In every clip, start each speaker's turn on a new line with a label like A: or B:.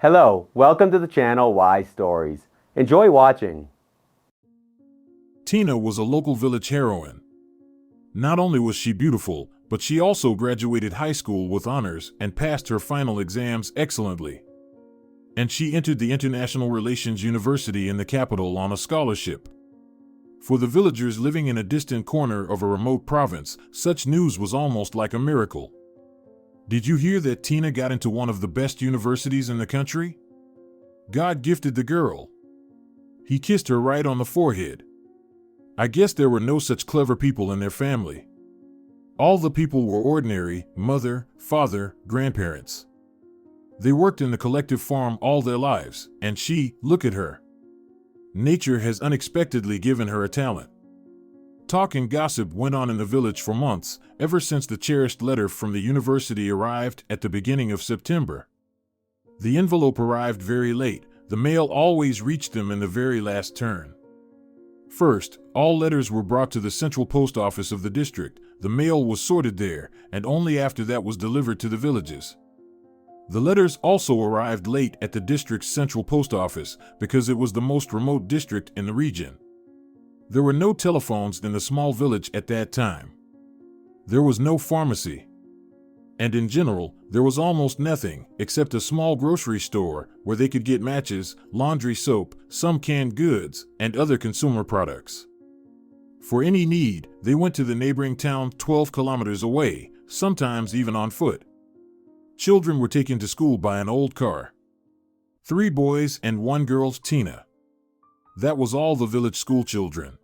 A: Hello, welcome to the channel Why Stories. Enjoy watching.
B: Tina was a local village heroine. Not only was she beautiful, but she also graduated high school with honors and passed her final exams excellently. And she entered the International Relations University in the capital on a scholarship. For the villagers living in a distant corner of a remote province, such news was almost like a miracle. Did you hear that Tina got into one of the best universities in the country? God gifted the girl. He kissed her right on the forehead. I guess there were no such clever people in their family. All the people were ordinary: mother, father, grandparents. They worked in the collective farm all their lives, and she, look at her. Nature has unexpectedly given her a talent. Talk and gossip went on in the village for months, ever since the cherished letter from the university arrived at the beginning of September. The envelope arrived very late. The mail always reached them in the very last turn. First, all letters were brought to the central post office of the district. The mail was sorted there, and only after that was delivered to the villages. The letters also arrived late at the district's central post office because it was the most remote district in the region. There were no telephones in the small village at that time. There was no pharmacy. And in general, there was almost nothing except a small grocery store where they could get matches, laundry soap, some canned goods, and other consumer products. For any need, they went to the neighboring town 12 kilometers away, sometimes even on foot. Children were taken to school by an old car. 3 boys and 1 girl's Tina. That was all the village school children.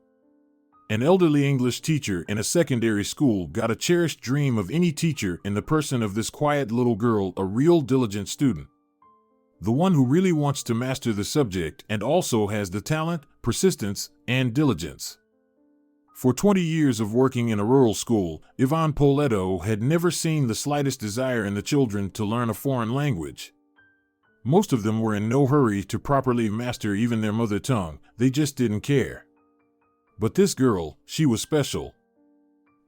B: An elderly English teacher in a secondary school got a cherished dream of any teacher in the person of this quiet little girl, a real diligent student. The one who really wants to master the subject and also has the talent, persistence, and diligence. For 20 years of working in a rural school, Yvonne Poletto had never seen the slightest desire in the children to learn a foreign language. Most of them were in no hurry to properly master even their mother tongue. They just didn't care. But this girl, she was special.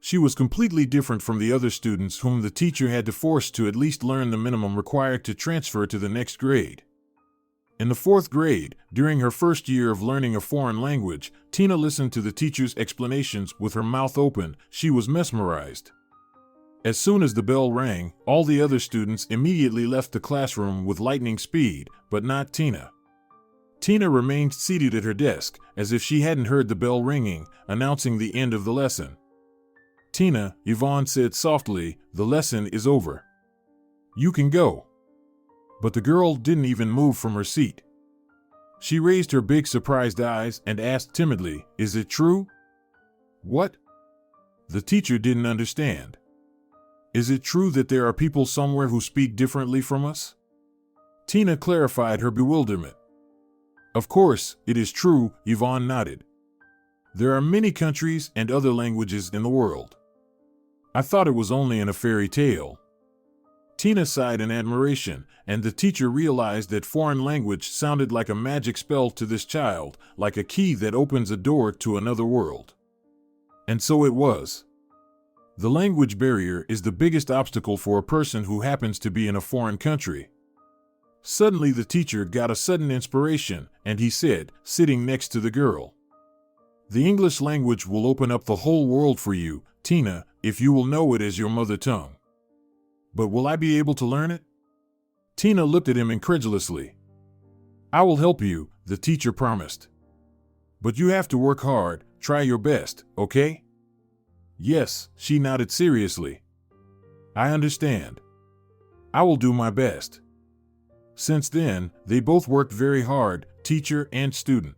B: She was completely different from the other students whom the teacher had to force to at least learn the minimum required to transfer to the next grade. In the 4th grade, during her first year of learning a foreign language, Tina listened to the teacher's explanations with her mouth open. She was mesmerized. As soon as the bell rang, all the other students immediately left the classroom with lightning speed, but not Tina. Tina remained seated at her desk, as if she hadn't heard the bell ringing, announcing the end of the lesson. "Tina," Yvonne said softly, "the lesson is over. You can go." But the girl didn't even move from her seat. She raised her big surprised eyes and asked timidly, "Is it true?" "What?" The teacher didn't understand. "Is it true that there are people somewhere who speak differently from us?" Tina clarified her bewilderment. "Of course, it is true," Yvonne nodded. "There are many countries and other languages in the world. I thought it was only in a fairy tale." Tina sighed in admiration, and the teacher realized that foreign language sounded like a magic spell to this child, like a key that opens a door to another world. And so it was. The language barrier is the biggest obstacle for a person who happens to be in a foreign country. Suddenly the teacher got a sudden inspiration, and he said, sitting next to the girl, "The English language will open up the whole world for you, Tina, if you will know it as your mother tongue." "But will I be able to learn it?" Tina looked at him incredulously. "I will help you," the teacher promised. "But you have to work hard, try your best, okay?" "Yes," she nodded seriously. "I understand. I will do my best." Since then, they both worked very hard, teacher and student.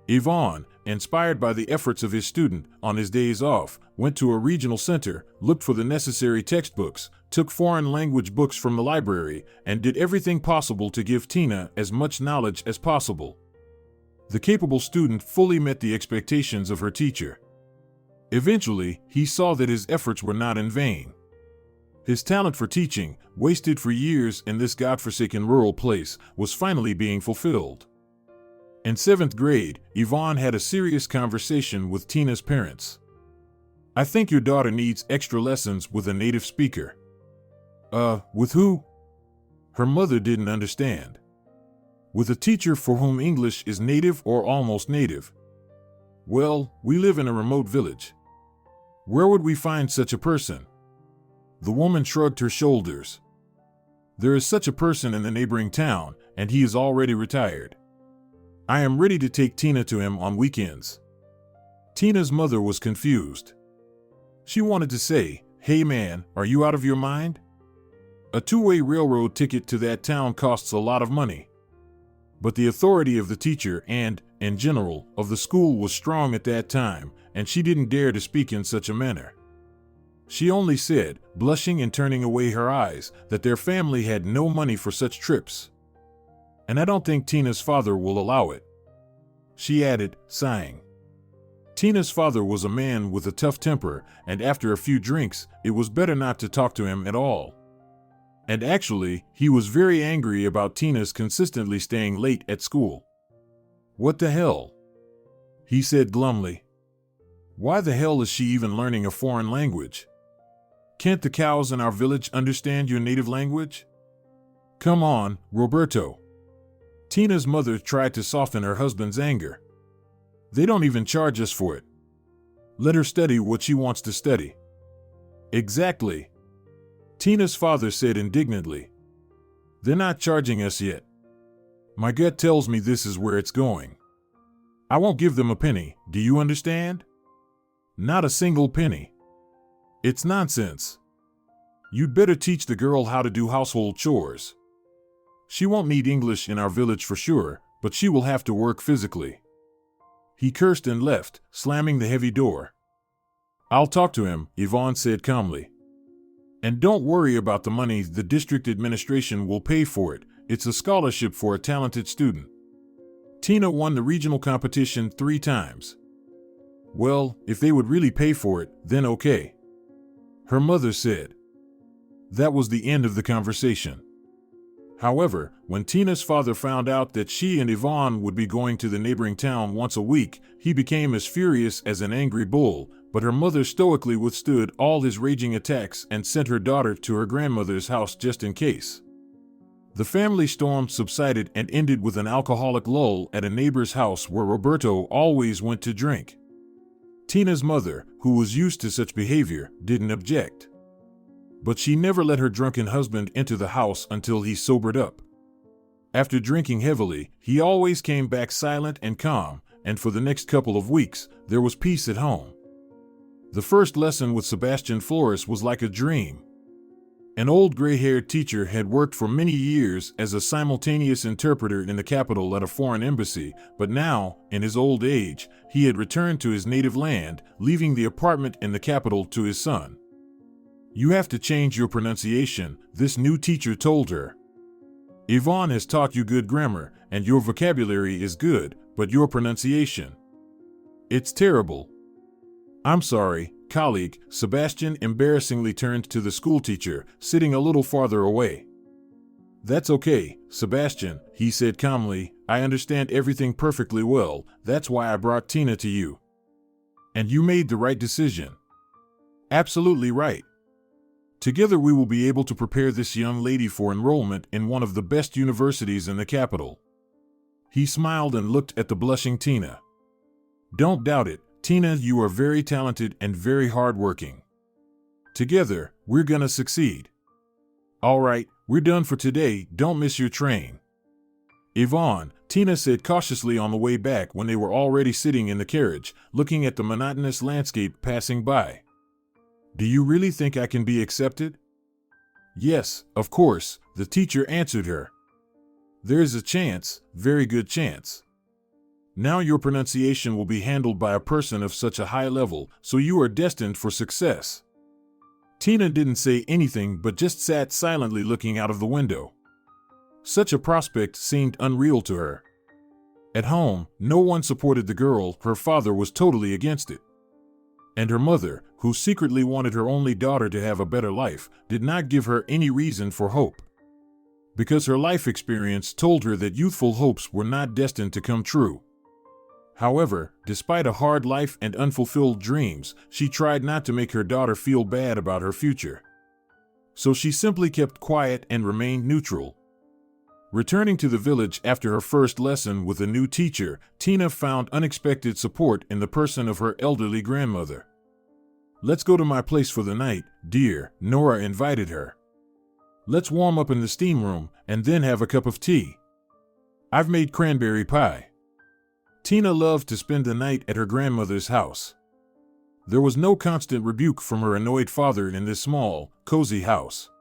B: Yvonne, inspired by the efforts of his student, on his days off, went to a regional center, looked for the necessary textbooks, took foreign language books from the library, and did everything possible to give Tina as much knowledge as possible. The capable student fully met the expectations of her teacher. Eventually, he saw that his efforts were not in vain. His talent for teaching, wasted for years in this godforsaken rural place, was finally being fulfilled. In 7th grade, Yvonne had a serious conversation with Tina's parents. "I think your daughter needs extra lessons with a native speaker." With who?" Her mother didn't understand. With a teacher for whom English is native or almost native. Well, we live in a remote village. Where would we find such a person? The woman shrugged her shoulders. There is such a person in the neighboring town, and he is already retired. I am ready to take Tina to him on weekends. Tina's mother was confused. She wanted to say, "Hey man, are you out of your mind? A two-way railroad ticket to that town costs a lot of money." But the authority of the teacher and, in general, of the school was strong at that time, and she didn't dare to speak in such a manner. She only said, blushing and turning away her eyes, that their family had no money for such trips. "And I don't think Tina's father will allow it," she added, sighing. Tina's father was a man with a tough temper, and after a few drinks, it was better not to talk to him at all. And actually, he was very angry about Tina's consistently staying late at school. "What the hell?" he said glumly. "Why the hell is she even learning a foreign language? Can't the cows in our village understand your native language? Come on, Roberto." Tina's mother tried to soften her husband's anger. "They don't even charge us for it. Let her study what she wants to study." "Exactly," Tina's father said indignantly. "They're not charging us yet. My gut tells me this is where it's going. I won't give them a penny, do you understand? Not a single penny. It's nonsense. You'd better teach the girl how to do household chores. She won't need English in our village for sure, but she will have to work physically." He cursed and left, slamming the heavy door. "I'll talk to him," Yvonne said calmly. "And don't worry about the money, the district administration will pay for it. It's a scholarship for a talented student. Tina won the regional competition 3 times. Well, if they would really pay for it, then okay," her mother said. That was the end of the conversation. However, when Tina's father found out that she and Yvonne would be going to the neighboring town once a week, he became as furious as an angry bull, but her mother stoically withstood all his raging attacks and sent her daughter to her grandmother's house just in case. The family storm subsided and ended with an alcoholic lull at a neighbor's house where Roberto always went to drink. Tina's mother, who was used to such behavior, didn't object. But she never let her drunken husband enter the house until he sobered up. After drinking heavily, he always came back silent and calm, and for the next couple of weeks, there was peace at home. The first lesson with Sebastian Flores was like a dream. An old gray-haired teacher had worked for many years as a simultaneous interpreter in the capital at a foreign embassy, but now, in his old age, he had returned to his native land, leaving the apartment in the capital to his son. "You have to change your pronunciation," this new teacher told her. "Yvonne has taught you good grammar, and your vocabulary is good, but your pronunciation, it's terrible." "I'm sorry, colleague," Sebastian embarrassingly turned to the schoolteacher, sitting a little farther away. "That's okay, Sebastian," he said calmly. "I understand everything perfectly well, that's why I brought Tina to you. And you made the right decision. Absolutely right. Together we will be able to prepare this young lady for enrollment in one of the best universities in the capital." He smiled and looked at the blushing Tina. "Don't doubt it, Tina, you are very talented and very hardworking. Together, we're gonna succeed. All right, we're done for today, don't miss your train." "Yvonne," Tina said cautiously on the way back when they were already sitting in the carriage, looking at the monotonous landscape passing by. "Do you really think I can be accepted?" "Yes, of course," the teacher answered her. "There's a chance, very good chance. Now your pronunciation will be handled by a person of such a high level, so you are destined for success." Tina didn't say anything but just sat silently looking out of the window. Such a prospect seemed unreal to her. At home, no one supported the girl, her father was totally against it. And her mother, who secretly wanted her only daughter to have a better life, did not give her any reason for hope. Because her life experience told her that youthful hopes were not destined to come true. However, despite a hard life and unfulfilled dreams, she tried not to make her daughter feel bad about her future. So she simply kept quiet and remained neutral. Returning to the village after her first lesson with a new teacher, Tina found unexpected support in the person of her elderly grandmother. "Let's go to my place for the night, dear," Nora invited her. "Let's warm up in the steam room and then have a cup of tea. I've made cranberry pie." Tina loved to spend the night at her grandmother's house. There was no constant rebuke from her annoyed father in this small, cozy house.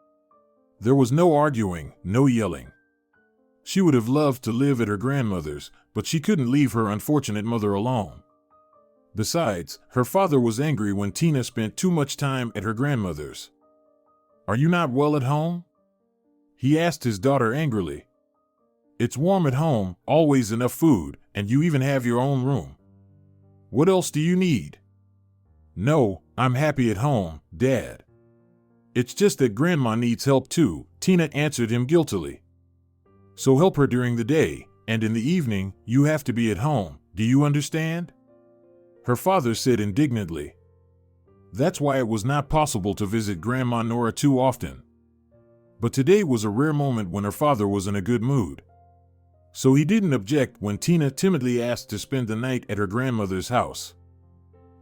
B: There was no arguing, no yelling. She would have loved to live at her grandmother's, but she couldn't leave her unfortunate mother alone. Besides, her father was angry when Tina spent too much time at her grandmother's. "Are you not well at home?" he asked his daughter angrily. "It's warm at home, always enough food, and you even have your own room. What else do you need?" "No, I'm happy at home, Dad. It's just that Grandma needs help too," Tina answered him guiltily. "So help her during the day, and in the evening, you have to be at home, do you understand?" her father said indignantly. That's why it was not possible to visit Grandma Nora too often. But today was a rare moment when her father was in a good mood. So he didn't object when Tina timidly asked to spend the night at her grandmother's house.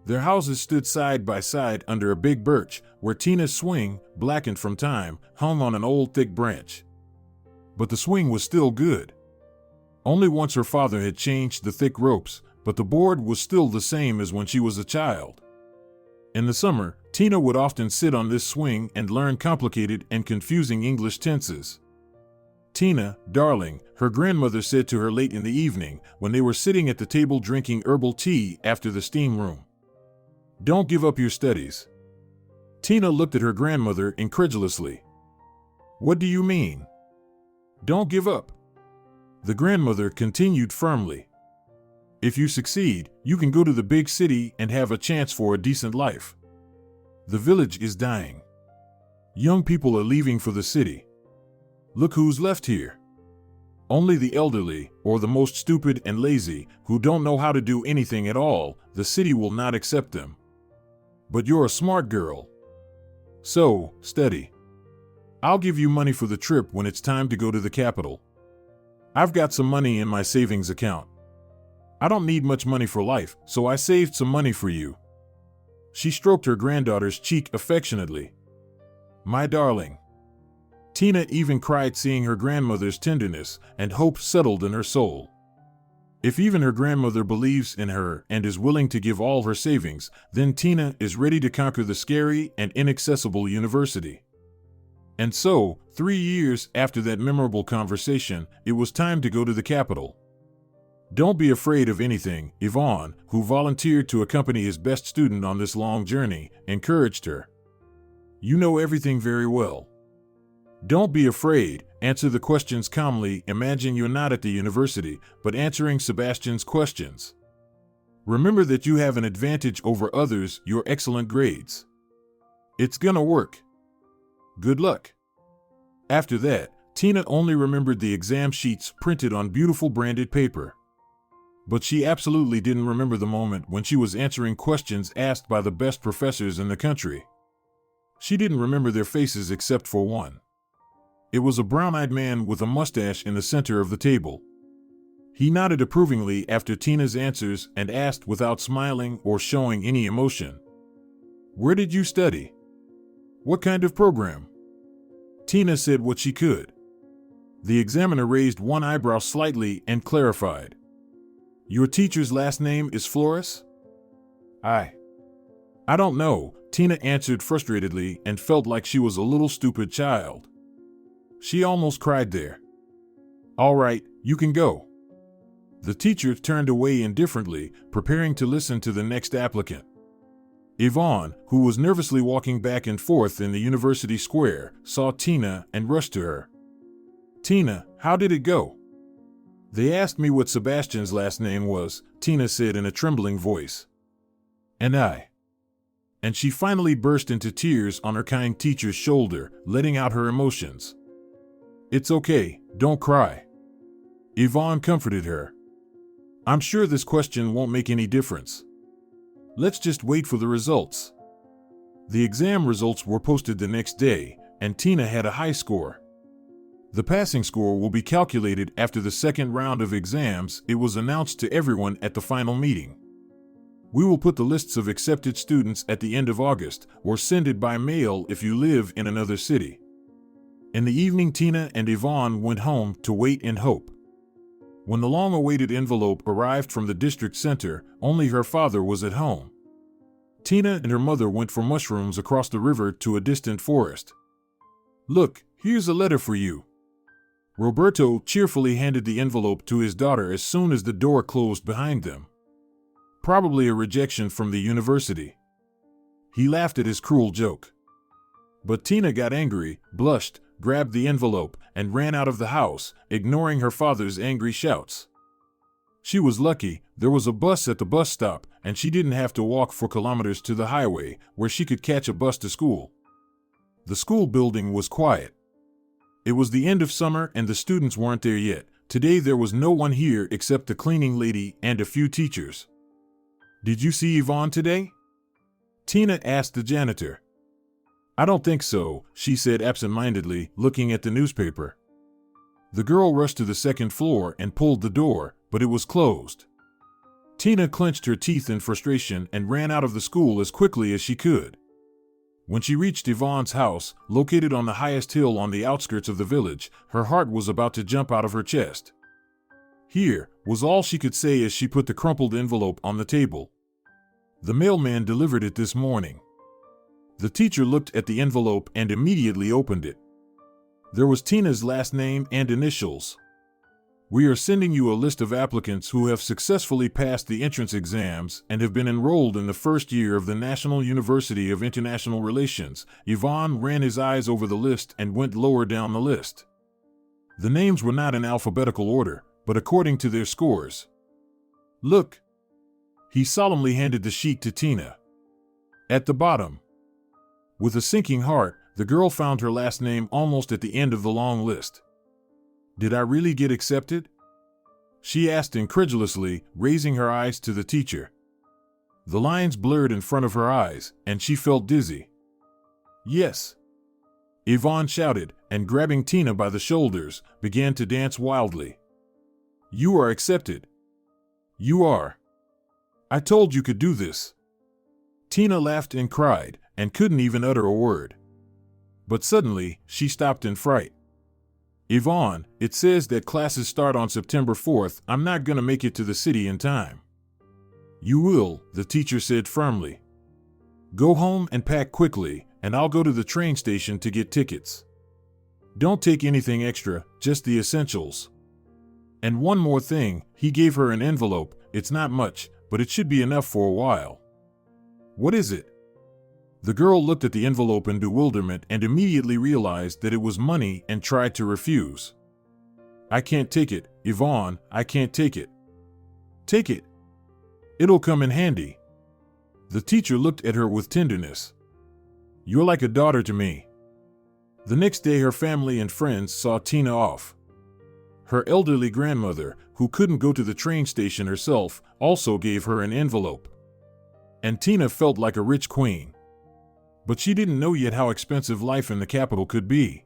B: Their houses stood side by side under a big birch, where Tina's swing, blackened from time, hung on an old thick branch. But the swing was still good. Only once her father had changed the thick ropes, but the board was still the same as when she was a child. In the summer, Tina would often sit on this swing and learn complicated and confusing English tenses. "Tina, darling," her grandmother said to her late in the evening when they were sitting at the table drinking herbal tea after the steam room. "Don't give up your studies." Tina looked at her grandmother incredulously. "What do you mean? Don't give up?" The grandmother continued firmly. "If you succeed, you can go to the big city and have a chance for a decent life. The village is dying. Young people are leaving for the city. Look who's left here. Only the elderly, or the most stupid and lazy, who don't know how to do anything at all. The city will not accept them. But you're a smart girl. So, study. I'll give you money for the trip when it's time to go to the capital. I've got some money in my savings account. I don't need much money for life, so I saved some money for you." She stroked her granddaughter's cheek affectionately. "My darling." Tina even cried seeing her grandmother's tenderness, and hope settled in her soul. If even her grandmother believes in her and is willing to give all her savings, then Tina is ready to conquer the scary and inaccessible university. And so, 3 years after that memorable conversation, it was time to go to the capital. "Don't be afraid of anything," Yvonne, who volunteered to accompany his best student on this long journey, encouraged her. "You know everything very well. Don't be afraid, answer the questions calmly. Imagine you're not at the university, but answering Sebastian's questions. Remember that you have an advantage over others, your excellent grades. It's gonna work. Good luck." After that, Tina only remembered the exam sheets printed on beautiful branded paper. But she absolutely didn't remember the moment when she was answering questions asked by the best professors in the country. She didn't remember their faces except for one. It was a brown-eyed man with a mustache in the center of the table. He nodded approvingly after Tina's answers and asked without smiling or showing any emotion, "Where did you study? What kind of program?" Tina said what she could. The examiner raised one eyebrow slightly and clarified, "Your teacher's last name is Flores?" I don't know," Tina answered frustratedly and felt like she was a little stupid child. She almost cried there. "All right, you can go." The teacher turned away indifferently, preparing to listen to the next applicant. Yvonne, who was nervously walking back and forth in the university square, saw Tina and rushed to her. "Tina, how did it go?" "They asked me what Sebastian's last name was," Tina said in a trembling voice. "And she finally burst into tears on her kind teacher's shoulder, letting out her emotions. "It's okay, don't cry." Yvonne comforted her. "I'm sure this question won't make any difference. Let's just wait for the results." The exam results were posted the next day, and Tina had a high score. The passing score will be calculated after the second round of exams. It was announced to everyone at the final meeting. We will put the lists of accepted students at the end of August, or send it by mail if you live in another city. In the evening, Tina and Yvonne went home to wait in hope. When the long-awaited envelope arrived from the district center, only her father was at home. Tina and her mother went for mushrooms across the river to a distant forest. "Look, here's a letter for you." Roberto cheerfully handed the envelope to his daughter as soon as the door closed behind them. Probably a rejection from the university. He laughed at his cruel joke. But Tina got angry, blushed, grabbed the envelope, and ran out of the house, ignoring her father's angry shouts. She was lucky there was a bus at the bus stop, and she didn't have to walk for kilometers to the highway, where she could catch a bus to school. The school building was quiet. It was the end of summer and the students weren't there yet. Today there was no one here except the cleaning lady and a few teachers. "Did you see Yvonne today?" Tina asked the janitor. "I don't think so," she said absent-mindedly, looking at the newspaper. The girl rushed to the second floor and pulled the door, but it was closed. Tina clenched her teeth in frustration and ran out of the school as quickly as she could. When she reached Yvonne's house, located on the highest hill on the outskirts of the village, her heart was about to jump out of her chest. "Here," was all she could say as she put the crumpled envelope on the table. "The mailman delivered it this morning." The teacher looked at the envelope and immediately opened it. There was Tina's last name and initials. "We are sending you a list of applicants who have successfully passed the entrance exams and have been enrolled in the first year of the National University of International Relations." Yvonne ran his eyes over the list and went lower down the list. The names were not in alphabetical order, but according to their scores. "Look." He solemnly handed the sheet to Tina. At the bottom. With a sinking heart, the girl found her last name almost at the end of the long list. "Did I really get accepted?" she asked incredulously, raising her eyes to the teacher. The lines blurred in front of her eyes, and she felt dizzy. "Yes," Yvonne shouted, and grabbing Tina by the shoulders, began to dance wildly. "You are accepted. You are. I told you could do this." Tina laughed and cried, and couldn't even utter a word. But suddenly, she stopped in fright. "Yvonne, it says that classes start on September 4th. I'm not gonna make it to the city in time." "You will," the teacher said firmly. "Go home and pack quickly, and I'll go to the train station to get tickets. Don't take anything extra, just the essentials. And one more thing," he gave her an envelope. "It's not much, but it should be enough for a while." "What is it?" The girl looked at the envelope in bewilderment and immediately realized that it was money and tried to refuse. "I can't take it, Yvonne, I can't take it." "Take it. It'll come in handy." The teacher looked at her with tenderness. "You're like a daughter to me." The next day her family and friends saw Tina off. Her elderly grandmother, who couldn't go to the train station herself, also gave her an envelope. And Tina felt like a rich queen. But she didn't know yet how expensive life in the capital could be.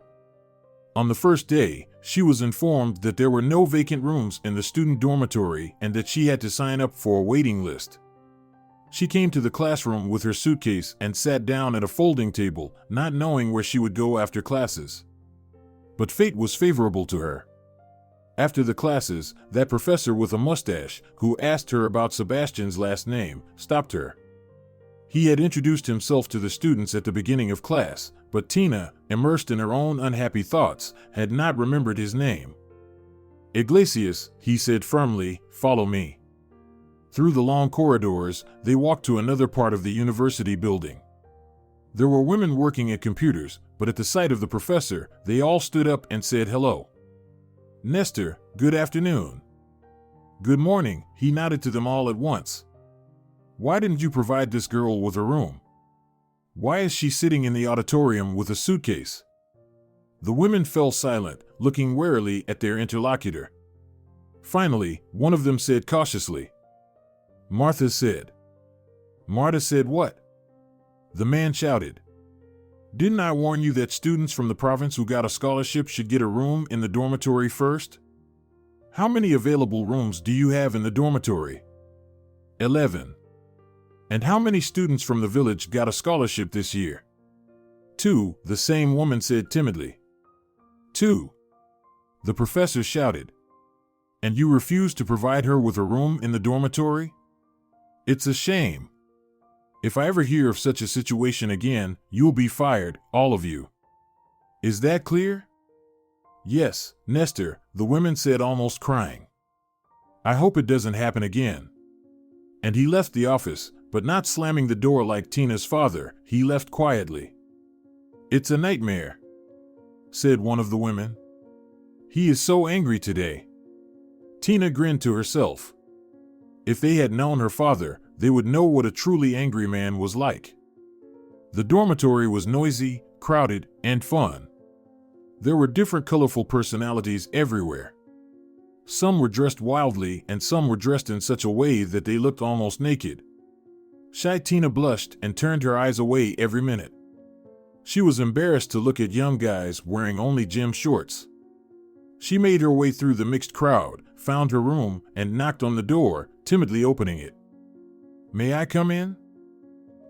B: On the first day, she was informed that there were no vacant rooms in the student dormitory and that she had to sign up for a waiting list. She came to the classroom with her suitcase and sat down at a folding table, not knowing where she would go after classes. But fate was favorable to her. After the classes, that professor with a mustache, who asked her about Sebastian's last name, stopped her. He had introduced himself to the students at the beginning of class, but Tina, immersed in her own unhappy thoughts, had not remembered his name. "Iglesias," he said firmly, "follow me." Through the long corridors, they walked to another part of the university building. There were women working at computers, but at the sight of the professor, they all stood up and said hello. "Nestor, good afternoon." "Good morning," he nodded to them all at once. "Why didn't you provide this girl with a room? Why is she sitting in the auditorium with a suitcase?" The women fell silent, looking warily at their interlocutor. Finally, one of them said cautiously, "Martha said." "Martha said what?" The man shouted. Didn't I warn you that students from the province who got a scholarship should get a room in the dormitory first? How many available rooms do you have in the dormitory? 11. And how many students from the village got a scholarship this year? 2, the same woman said timidly. 2. The professor shouted. And you refuse to provide her with a room in the dormitory? It's a shame. If I ever hear of such a situation again, you'll be fired, all of you. Is that clear? Yes, Nestor, the women said, almost crying. I hope it doesn't happen again. And he left the office, but not slamming the door like Tina's father. He left quietly. It's a nightmare, said one of the women. He is so angry today. Tina grinned to herself. If they had known her father, they would know what a truly angry man was like. The dormitory was noisy, crowded, and fun. There were different colorful personalities everywhere. Some were dressed wildly, and some were dressed in such a way that they looked almost naked. Shy Tina blushed and turned her eyes away every minute. She was embarrassed to look at young guys wearing only gym shorts. She made her way through the mixed crowd, found her room, and knocked on the door, timidly opening it. May I come in?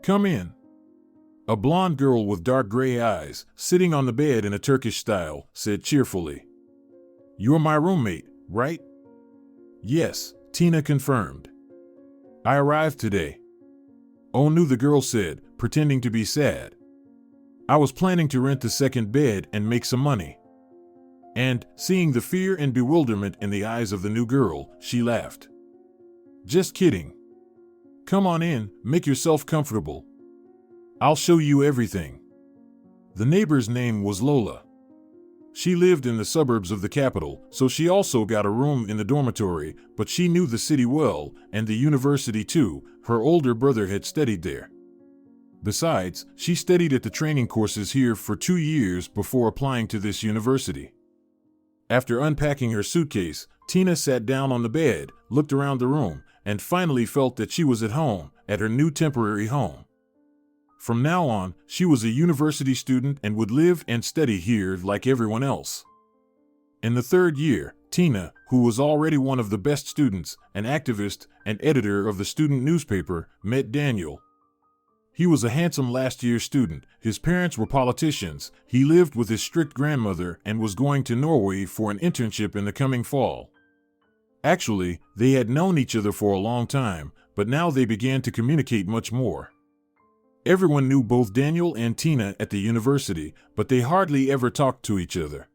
B: Come in. A blonde girl with dark gray eyes, sitting on the bed in a Turkish style, said cheerfully. You're my roommate, right? Yes, Tina confirmed. I arrived today. Oh no, the girl said, pretending to be sad. I was planning to rent the second bed and make some money. And, seeing the fear and bewilderment in the eyes of the new girl, she laughed. Just kidding. Come on in, make yourself comfortable. I'll show you everything. The neighbor's name was Lola. She lived in the suburbs of the capital, so she also got a room in the dormitory, but she knew the city well, and the university too. Her older brother had studied there. Besides, she studied at the training courses here for 2 years before applying to this university. After unpacking her suitcase, Tina sat down on the bed, looked around the room, and finally felt that she was at home, at her new temporary home. From now on, she was a university student and would live and study here like everyone else. In the 3rd year, Tina, who was already one of the best students, an activist, and editor of the student newspaper, met Daniel. He was a handsome last-year student, his parents were politicians, he lived with his strict grandmother and was going to Norway for an internship in the coming fall. Actually, they had known each other for a long time, but now they began to communicate much more. Everyone knew both Daniel and Tina at the university, but they hardly ever talked to each other.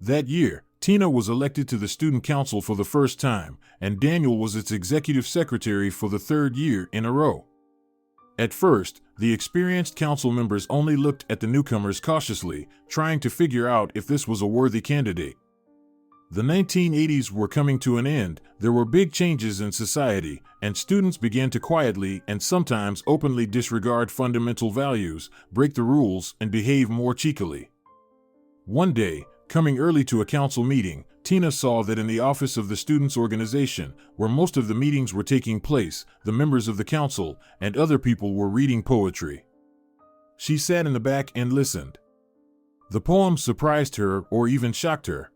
B: That year, Tina was elected to the student council for the first time, and Daniel was its executive secretary for the 3rd year in a row. At first, the experienced council members only looked at the newcomers cautiously, trying to figure out if this was a worthy candidate. The 1980s were coming to an end, there were big changes in society, and students began to quietly and sometimes openly disregard fundamental values, break the rules, and behave more cheekily. One day, coming early to a council meeting, Tina saw that in the office of the students' organization, where most of the meetings were taking place, the members of the council and other people were reading poetry. She sat in the back and listened. The poems surprised her or even shocked her.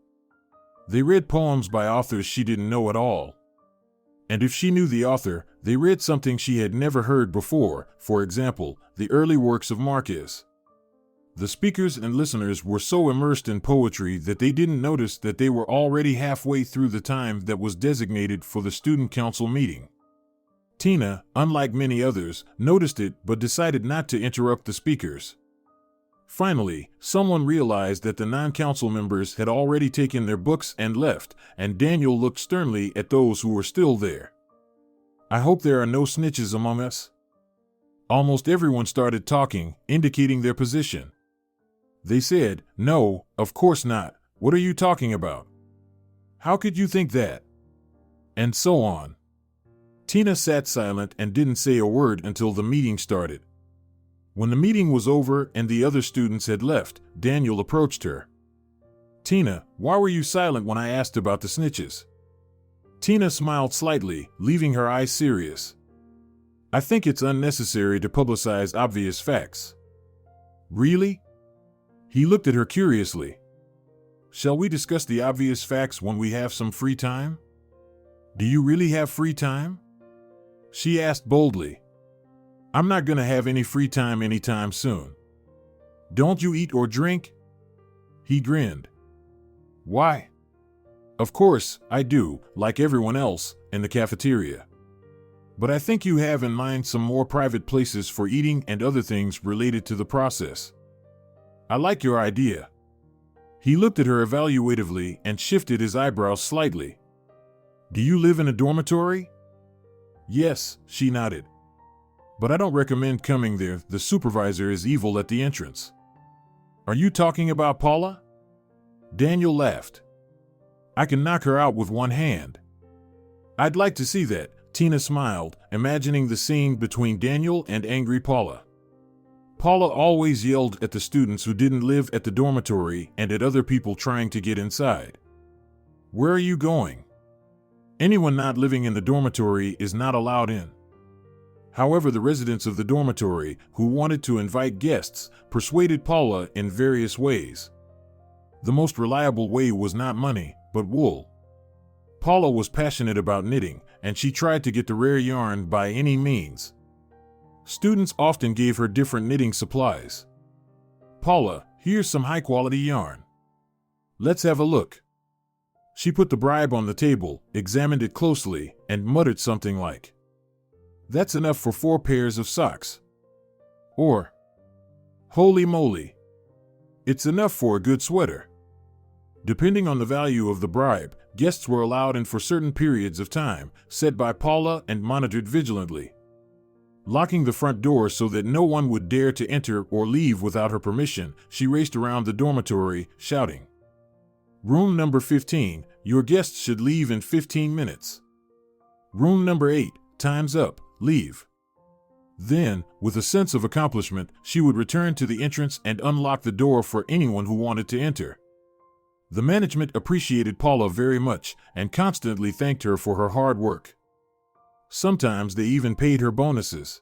B: They read poems by authors she didn't know at all. And if she knew the author, they read something she had never heard before, for example, the early works of Marquez. The speakers and listeners were so immersed in poetry that they didn't notice that they were already halfway through the time that was designated for the student council meeting. Tina, unlike many others, noticed it but decided not to interrupt the speakers. Finally, someone realized that the non-council members had already taken their books and left, and Daniel looked sternly at those who were still there. I hope there are no snitches among us. Almost everyone started talking, indicating their position. They said, no, of course not. What are you talking about? How could you think that? And so on. Tina sat silent and didn't say a word until the meeting started. When the meeting was over and the other students had left, Daniel approached her. Tina, why were you silent when I asked about the snitches? Tina smiled slightly, leaving her eyes serious. I think it's unnecessary to publicize obvious facts. Really? He looked at her curiously. Shall we discuss the obvious facts when we have some free time? Do you really have free time? She asked boldly. I'm not gonna have any free time anytime soon. Don't you eat or drink? He grinned. Why? Of course, I do, like everyone else, in the cafeteria. But I think you have in mind some more private places for eating and other things related to the process. I like your idea. He looked at her evaluatively and shifted his eyebrows slightly. Do you live in a dormitory? Yes, she nodded. But I don't recommend coming there. The supervisor is evil at the entrance. Are you talking about Paula? Daniel laughed. I can knock her out with one hand. I'd like to see that, Tina smiled, imagining the scene between Daniel and angry Paula. Paula always yelled at the students who didn't live at the dormitory and at other people trying to get inside. Where are you going? Anyone not living in the dormitory is not allowed in. However, the residents of the dormitory, who wanted to invite guests, persuaded Paula in various ways. The most reliable way was not money, but wool. Paula was passionate about knitting, and she tried to get the rare yarn by any means. Students often gave her different knitting supplies. Paula, here's some high-quality yarn. Let's have a look. She put the bribe on the table, examined it closely, and muttered something like, That's enough for 4 pairs of socks. Or, Holy moly! It's enough for a good sweater. Depending on the value of the bribe, guests were allowed in for certain periods of time, set by Paula and monitored vigilantly. Locking the front door so that no one would dare to enter or leave without her permission, she raced around the dormitory, shouting, Room number 15, your guests should leave in 15 minutes. Room number 8, time's up, leave. Then, with a sense of accomplishment, she would return to the entrance and unlock the door for anyone who wanted to enter. The management appreciated Paula very much and constantly thanked her for her hard work. Sometimes they even paid her bonuses.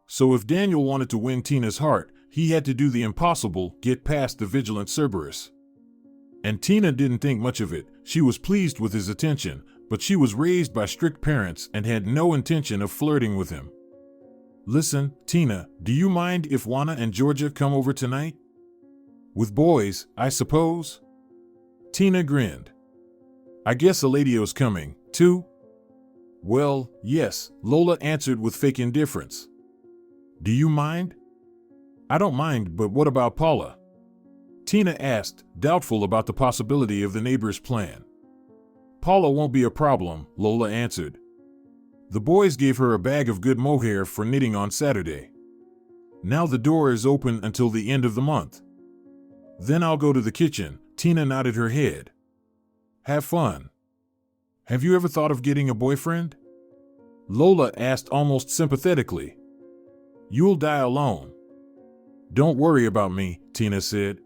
B: So if Daniel wanted to win Tina's heart, he had to do the impossible, get past the vigilant Cerberus. And Tina didn't think much of it. She was pleased with his attention, but she was raised by strict parents and had no intention of flirting with him. Listen, Tina, do you mind if Juana and Georgia come over tonight? With boys, I suppose? Tina grinned. I guess Eladio's coming, too? Well, yes, Lola answered with fake indifference. Do you mind? I don't mind, but what about Paula? Tina asked, doubtful about the possibility of the neighbor's plan. Paula won't be a problem, Lola answered. The boys gave her a bag of good mohair for knitting on Saturday. Now the door is open until the end of the month. Then I'll go to the kitchen. Tina nodded her head. Have fun. Have you ever thought of getting a boyfriend? Lola asked almost sympathetically. You'll die alone. Don't worry about me, Tina said.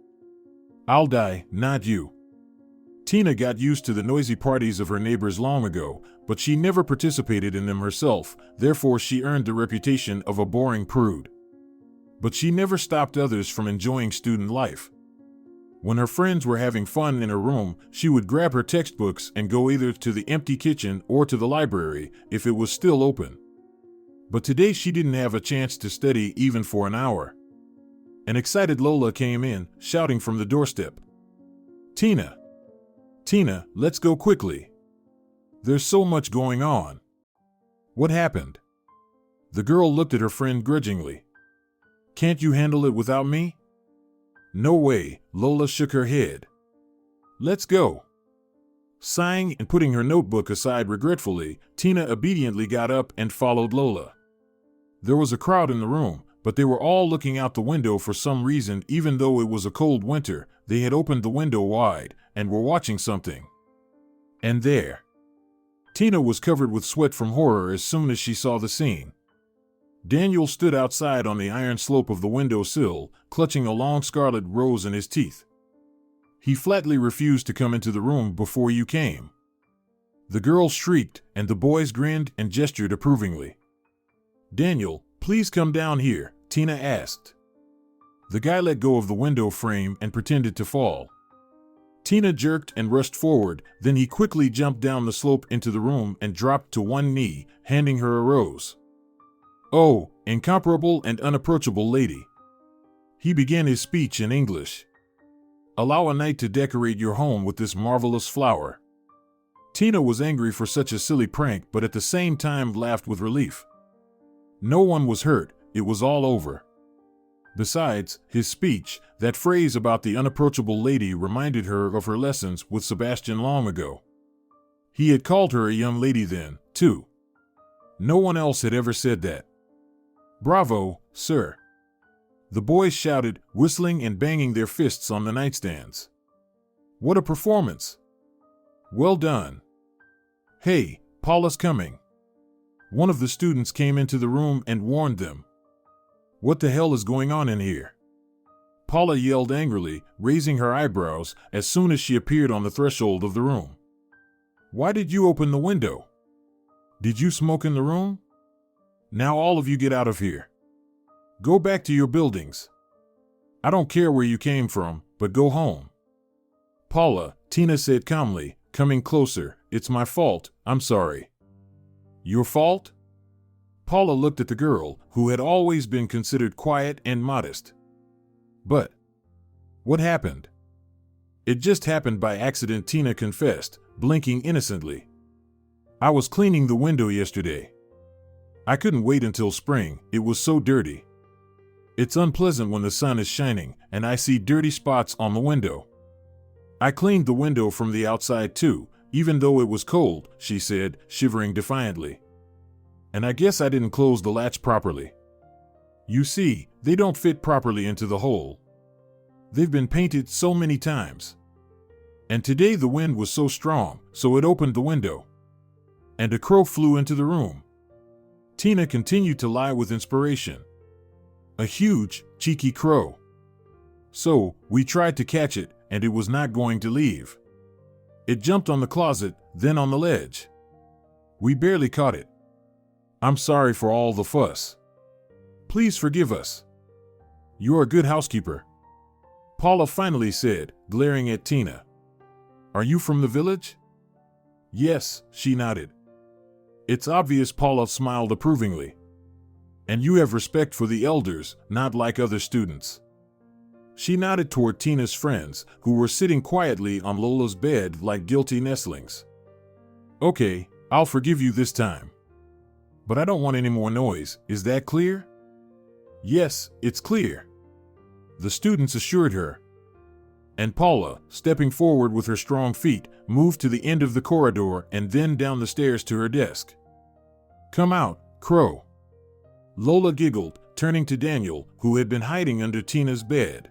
B: I'll die, not you. Tina got used to the noisy parties of her neighbors long ago, but she never participated in them herself, therefore she earned the reputation of a boring prude. But she never stopped others from enjoying student life. When her friends were having fun in her room, she would grab her textbooks and go either to the empty kitchen or to the library, if it was still open. But today she didn't have a chance to study even for an hour. An excited Lola came in, shouting from the doorstep. Tina! Tina, let's go quickly. There's so much going on. What happened? The girl looked at her friend grudgingly. Can't you handle it without me? No way, Lola shook her head. Let's go. Sighing and putting her notebook aside regretfully, Tina obediently got up and followed Lola. There was a crowd in the room, but they were all looking out the window for some reason. Even though it was a cold winter, they had opened the window wide and were watching something. And there. Tina was covered with sweat from horror as soon as she saw the scene. Daniel stood outside on the iron slope of the window sill, clutching a long scarlet rose in his teeth. He flatly refused to come into the room before you came. The girl shrieked, and the boys grinned and gestured approvingly. Daniel, please come down here, Tina asked. The guy let go of the window frame and pretended to fall. Tina jerked and rushed forward, then he quickly jumped down the slope into the room and dropped to one knee, handing her a rose. "Oh, incomparable and unapproachable lady." He began his speech in English. "Allow a night to decorate your home with this marvelous flower." Tina was angry for such a silly prank, but at the same time laughed with relief. No one was hurt, it was all over. Besides, his speech, that phrase about the unapproachable lady, reminded her of her lessons with Sebastian long ago. He had called her a young lady then, too. No one else had ever said that. "Bravo, sir!" The boys shouted, whistling and banging their fists on the nightstands. "What a performance! Well done! Hey, Paula's coming!" One of the students came into the room and warned them. "What the hell is going on in here?" Paula yelled angrily, raising her eyebrows as soon as she appeared on the threshold of the room. "Why did you open the window? Did you smoke in the room? Now all of you get out of here. Go back to your buildings. I don't care where you came from, but go home." "Paula," Tina said calmly, coming closer, "it's my fault, I'm sorry." "Your fault?" Paula looked at the girl, who had always been considered quiet and modest. "But what happened?" "It just happened by accident," Tina confessed, blinking innocently. "I was cleaning the window yesterday. I couldn't wait until spring, it was so dirty. It's unpleasant when the sun is shining, and I see dirty spots on the window. I cleaned the window from the outside too, even though it was cold," she said, shivering defiantly. "And I guess I didn't close the latch properly. You see, they don't fit properly into the hole. They've been painted so many times. And today the wind was so strong, so it opened the window. And a crow flew into the room." Tina continued to lie with inspiration. "A huge, cheeky crow. So, we tried to catch it, and it was not going to leave. It jumped on the closet, then on the ledge. We barely caught it. I'm sorry for all the fuss. Please forgive us. You're a good housekeeper," Paula finally said, glaring at Tina. "Are you from the village?" "Yes," she nodded. "It's obvious," Paula smiled approvingly. "And you have respect for the elders, not like other students." She nodded toward Tina's friends, who were sitting quietly on Lola's bed like guilty nestlings. "Okay, I'll forgive you this time. But I don't want any more noise, is that clear?" "Yes, it's clear," the students assured her. And Paula, stepping forward with her strong feet, moved to the end of the corridor and then down the stairs to her desk. "Come out, Crow," Lola giggled, turning to Daniel, who had been hiding under Tina's bed.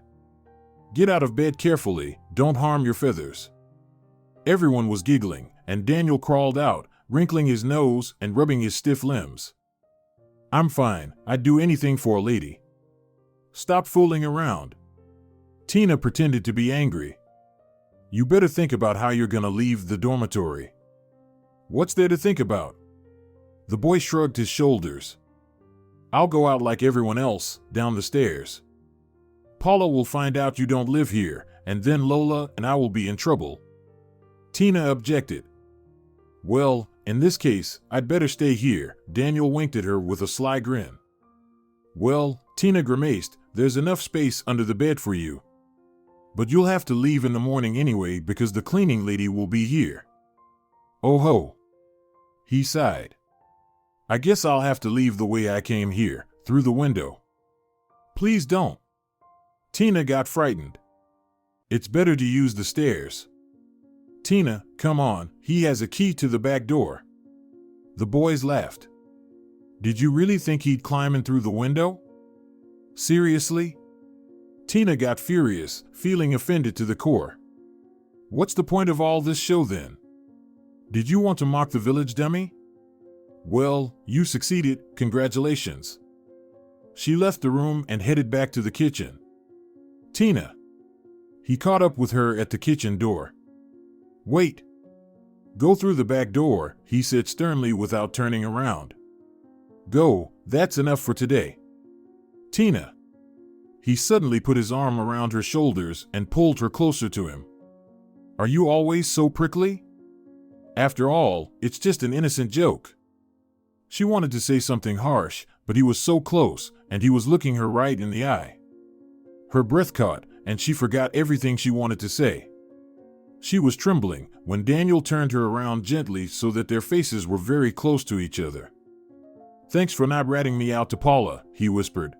B: "Get out of bed carefully, don't harm your feathers." Everyone was giggling, and Daniel crawled out, wrinkling his nose and rubbing his stiff limbs. "I'm fine, I'd do anything for a lady." "Stop fooling around." Tina pretended to be angry. "You better think about how you're gonna leave the dormitory." "What's there to think about?" The boy shrugged his shoulders. "I'll go out like everyone else, down the stairs. Paula will find out you don't live here, and then Lola and I will be in trouble." Tina objected. "Well, in this case, I'd better stay here," Daniel winked at her with a sly grin. "Well," Tina grimaced, "there's enough space under the bed for you. But you'll have to leave in the morning anyway because the cleaning lady will be here." "Oh ho." He sighed. "I guess I'll have to leave the way I came here, through the window." "Please don't." Tina got frightened. "It's better to use the stairs." "Tina, come on, he has a key to the back door." The boys laughed. "Did you really think he'd climb in through the window? Seriously?" Tina got furious, feeling offended to the core. "What's the point of all this show then? Did you want to mock the village dummy? Well, you succeeded, congratulations." She left the room and headed back to the kitchen. "Tina." He caught up with her at the kitchen door. "Wait. Go through the back door," he said sternly without turning around. "Go, that's enough for today." "Tina." He suddenly put his arm around her shoulders and pulled her closer to him. Are you always so prickly? After all, it's just an innocent joke. She wanted to say something harsh, but he was so close, and he was looking her right in the eye. Her breath caught, and she forgot everything she wanted to say. She was trembling when Daniel turned her around gently so that their faces were very close to each other. Thanks for not ratting me out to Paula, he whispered.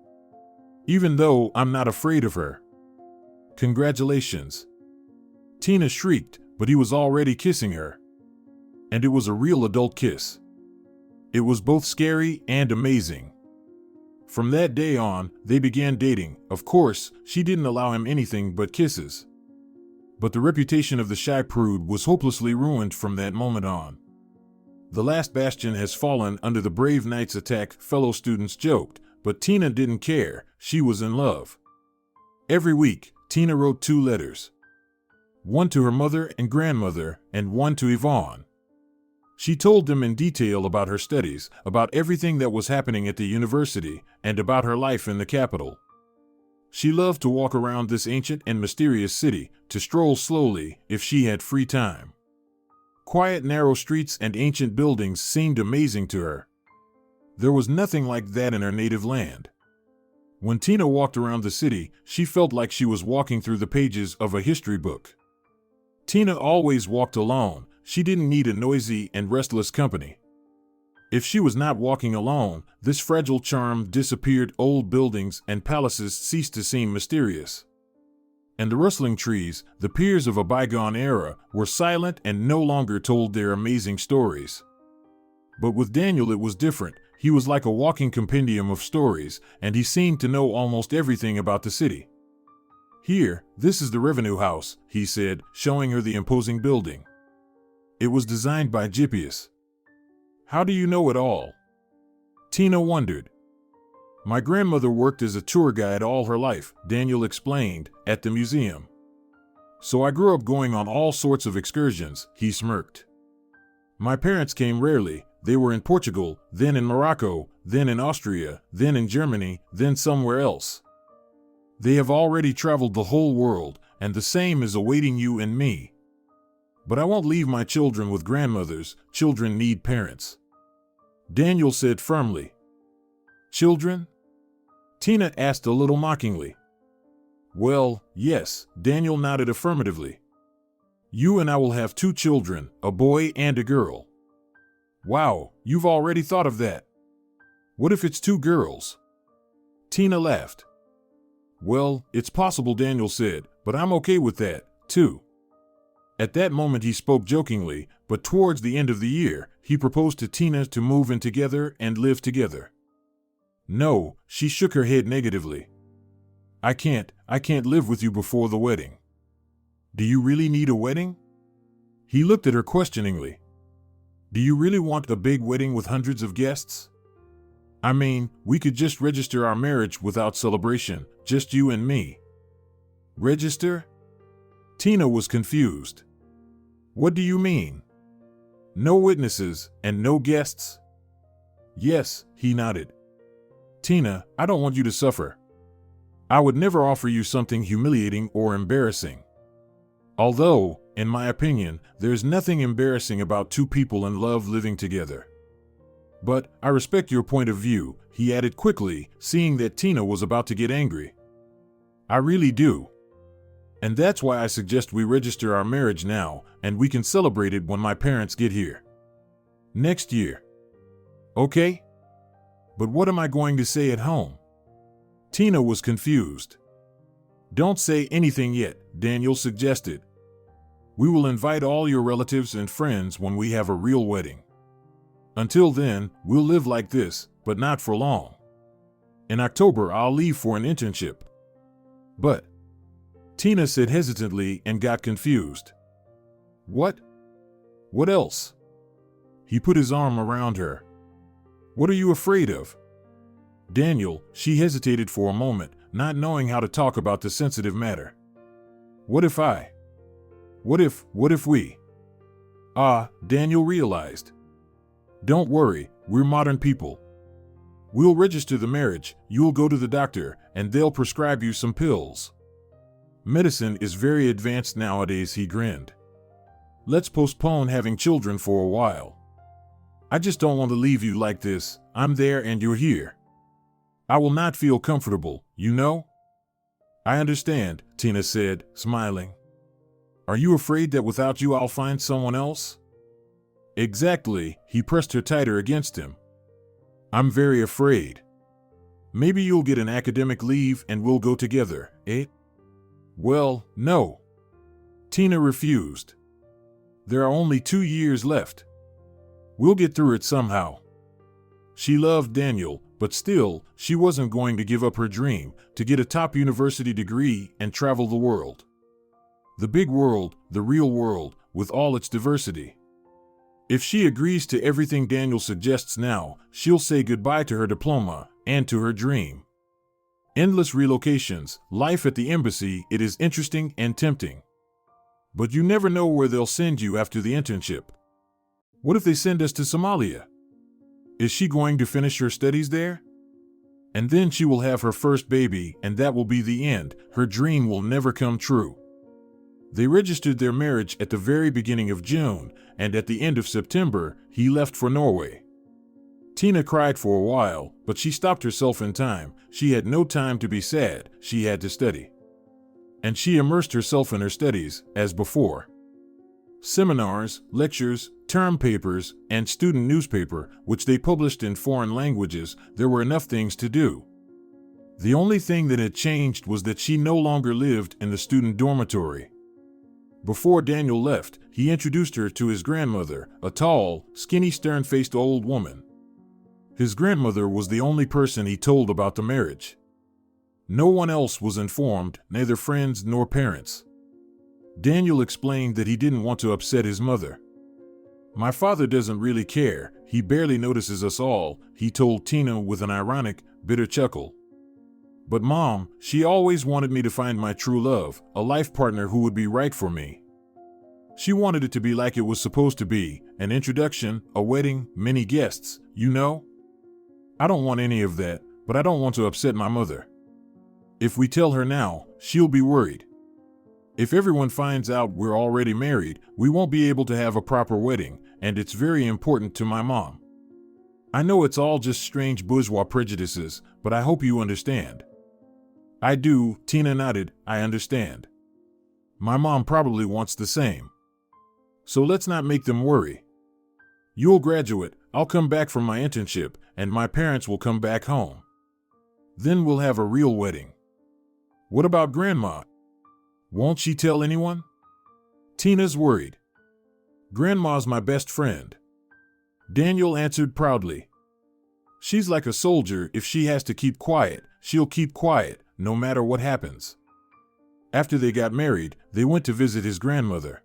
B: Even though I'm not afraid of her. Congratulations. Tina shrieked, but he was already kissing her. And it was a real adult kiss. It was both scary and amazing. From that day on, they began dating. Of course, she didn't allow him anything but kisses. But the reputation of the shy prude was hopelessly ruined from that moment on. The last bastion has fallen under the brave knight's attack, fellow students joked, but Tina didn't care. She was in love. Every week, Tina wrote 2 letters. One to her mother and grandmother, and one to Yvonne. She told them in detail about her studies, about everything that was happening at the university, and about her life in the capital. She loved to walk around this ancient and mysterious city, to stroll slowly, if she had free time. Quiet, narrow streets and ancient buildings seemed amazing to her. There was nothing like that in her native land. When Tina walked around the city, she felt like she was walking through the pages of a history book. Tina always walked alone. She didn't need a noisy and restless company. If she was not walking alone, this fragile charm disappeared. Old buildings and palaces ceased to seem mysterious. And the rustling trees, the piers of a bygone era, were silent and no longer told their amazing stories. But with Daniel it was different. He was like a walking compendium of stories, and he seemed to know almost everything about the city. Here, this is the Revenue House, he said, showing her the imposing building. It was designed by Gypius. How do you know it all? Tina wondered. My grandmother worked as a tour guide all her life, Daniel explained, at the museum. So I grew up going on all sorts of excursions, he smirked. My parents came rarely. They were in Portugal, then in Morocco, then in Austria, then in Germany, then somewhere else. They have already traveled the whole world, and the same is awaiting you and me. But I won't leave my children with grandmothers. Children need parents. Daniel said firmly. Children? Tina asked a little mockingly. Well, yes, Daniel nodded affirmatively. You and I will have 2 children, a boy and a girl. Wow, you've already thought of that. What if it's 2 girls? Tina laughed. Well, it's possible, Daniel said, but I'm okay with that, too. At that moment he spoke jokingly, but towards the end of the year, he proposed to Tina to move in together and live together. No, she shook her head negatively. I can't live with you before the wedding. Do you really need a wedding? He looked at her questioningly. Do you really want a big wedding with hundreds of guests? I mean, we could just register our marriage without celebration, just you and me. Register? Tina was confused. What do you mean? No witnesses and no guests? Yes, he nodded. Tina, I don't want you to suffer. I would never offer you something humiliating or embarrassing. Although, in my opinion, there's nothing embarrassing about 2 people in love living together. But I respect your point of view, he added quickly, seeing that Tina was about to get angry. I really do. And that's why I suggest we register our marriage now, and we can celebrate it when my parents get here. Next year. Okay? But what am I going to say at home? Tina was confused. Don't say anything yet, Daniel suggested. We will invite all your relatives and friends when we have a real wedding. Until then, we'll live like this, but not for long. In October, I'll leave for an internship. But, Tina said hesitantly and got confused. What? What else? He put his arm around her. What are you afraid of? Daniel, she hesitated for a moment, not knowing how to talk about the sensitive matter. What if we? Daniel realized. Don't worry, we're modern people. We'll register the marriage, you'll go to the doctor, and they'll prescribe you some pills. Medicine is very advanced nowadays, he grinned. Let's postpone having children for a while. I just don't want to leave you like this. I'm there and you're here. I will not feel comfortable, you know? I understand, Tina said, smiling. Are you afraid that without you I'll find someone else? Exactly, he pressed her tighter against him. I'm very afraid. Maybe you'll get an academic leave and we'll go together, eh? Well, no. Tina refused. There are only 2 years left. We'll get through it somehow. She loved Daniel, but still, she wasn't going to give up her dream to get a top university degree and travel the world. The big world, the real world, with all its diversity. If she agrees to everything Daniel suggests now, she'll say goodbye to her diploma and to her dream. Endless relocations, life at the embassy, it is interesting and tempting. But you never know where they'll send you after the internship. What if they send us to Somalia? Is she going to finish her studies there? And then she will have her first baby, and that will be the end. Her dream will never come true. They registered their marriage at the very beginning of June, and at the end of September, he left for Norway. Tina cried for a while, but she stopped herself in time. She had no time to be sad, she had to study. And she immersed herself in her studies, as before. Seminars, lectures, term papers, and student newspaper, which they published in foreign languages, there were enough things to do. The only thing that had changed was that she no longer lived in the student dormitory. Before Daniel left, he introduced her to his grandmother, a tall, skinny, stern-faced old woman. His grandmother was the only person he told about the marriage. No one else was informed, neither friends nor parents. Daniel explained that he didn't want to upset his mother. My father doesn't really care, he barely notices us all, he told Tina with an ironic, bitter chuckle. But Mom, she always wanted me to find my true love, a life partner who would be right for me. She wanted it to be like it was supposed to be, an introduction, a wedding, many guests, you know? I don't want any of that, but I don't want to upset my mother. If we tell her now, she'll be worried. If everyone finds out we're already married, we won't be able to have a proper wedding, and it's very important to my mom. I know it's all just strange bourgeois prejudices, but I hope you understand. I do, Tina nodded, I understand. My mom probably wants the same. So let's not make them worry. You'll graduate, I'll come back from my internship, and my parents will come back home. Then we'll have a real wedding. What about Grandma? Won't she tell anyone? Tina's worried. Grandma's my best friend. Daniel answered proudly. She's like a soldier, if she has to keep quiet, she'll keep quiet, no matter what happens. After they got married, they went to visit his grandmother.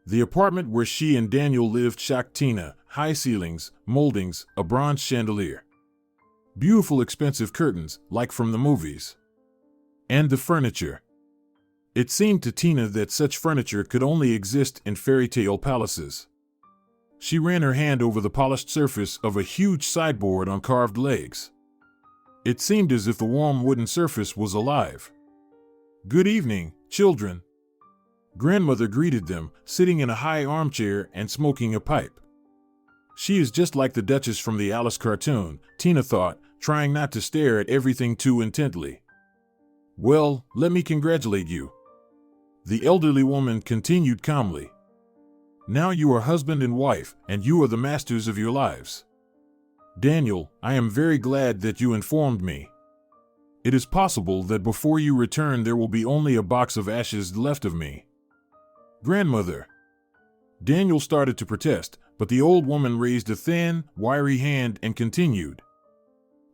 B: The apartment where she and Daniel lived shocked Tina, high ceilings, moldings, a bronze chandelier. Beautiful expensive curtains, like from the movies. And the furniture. It seemed to Tina that such furniture could only exist in fairy tale palaces. She ran her hand over the polished surface of a huge sideboard on carved legs. It seemed as if the warm wooden surface was alive. Good evening, children. Grandmother greeted them, sitting in a high armchair and smoking a pipe. She is just like the Duchess from the Alice cartoon, Tina thought, trying not to stare at everything too intently. Well, let me congratulate you. The elderly woman continued calmly. Now you are husband and wife, and you are the masters of your lives. Daniel, I am very glad that you informed me. It is possible that before you return there will be only a box of ashes left of me. Grandmother. Daniel started to protest, but the old woman raised a thin, wiry hand and continued.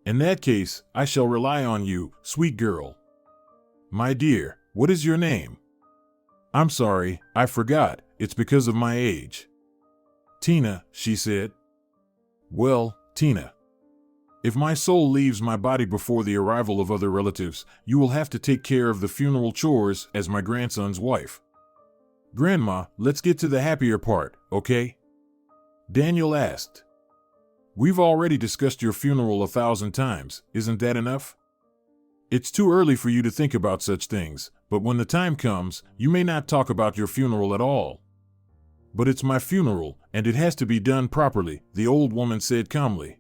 B: In that case, I shall rely on you, sweet girl. My dear, what is your name? I'm sorry, I forgot, it's because of my age. Tina, she said. Well, Tina. If my soul leaves my body before the arrival of other relatives, you will have to take care of the funeral chores as my grandson's wife. Grandma, let's get to the happier part, okay? Daniel asked. We've already discussed your funeral 1,000 times, isn't that enough? It's too early for you to think about such things, but when the time comes, you may not talk about your funeral at all. But it's my funeral, and it has to be done properly, the old woman said calmly.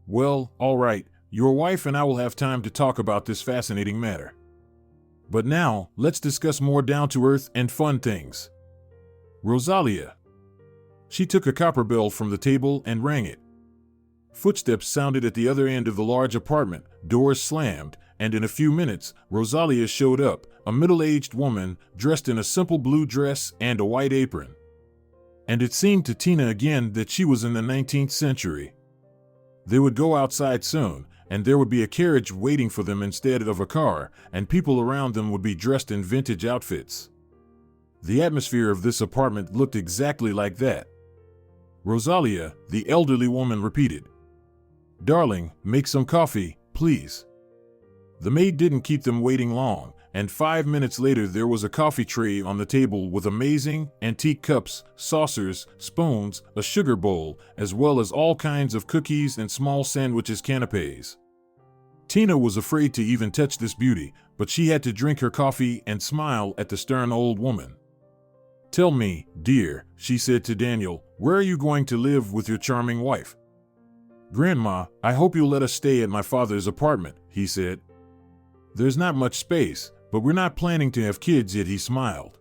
B: Well, all right, your wife and I will have time to talk about this fascinating matter. But now, let's discuss more down-to-earth and fun things. Rosalia. She took a copper bell from the table and rang it. Footsteps sounded at the other end of the large apartment, doors slammed, and in a few minutes, Rosalia showed up, a middle-aged woman dressed in a simple blue dress and a white apron. And it seemed to Tina again that she was in the 19th century. They would go outside soon, and there would be a carriage waiting for them instead of a car, and people around them would be dressed in vintage outfits. The atmosphere of this apartment looked exactly like that. Rosalia, the elderly woman, repeated. Darling, make some coffee, please. The maid didn't keep them waiting long, and 5 minutes later there was a coffee tray on the table with amazing, antique cups, saucers, spoons, a sugar bowl, as well as all kinds of cookies and small sandwiches canapes. Tina was afraid to even touch this beauty, but she had to drink her coffee and smile at the stern old woman. Tell me, dear, she said to Daniel, where are you going to live with your charming wife? Grandma, I hope you'll let us stay at my father's apartment, he said. There's not much space, but we're not planning to have kids yet, he smiled.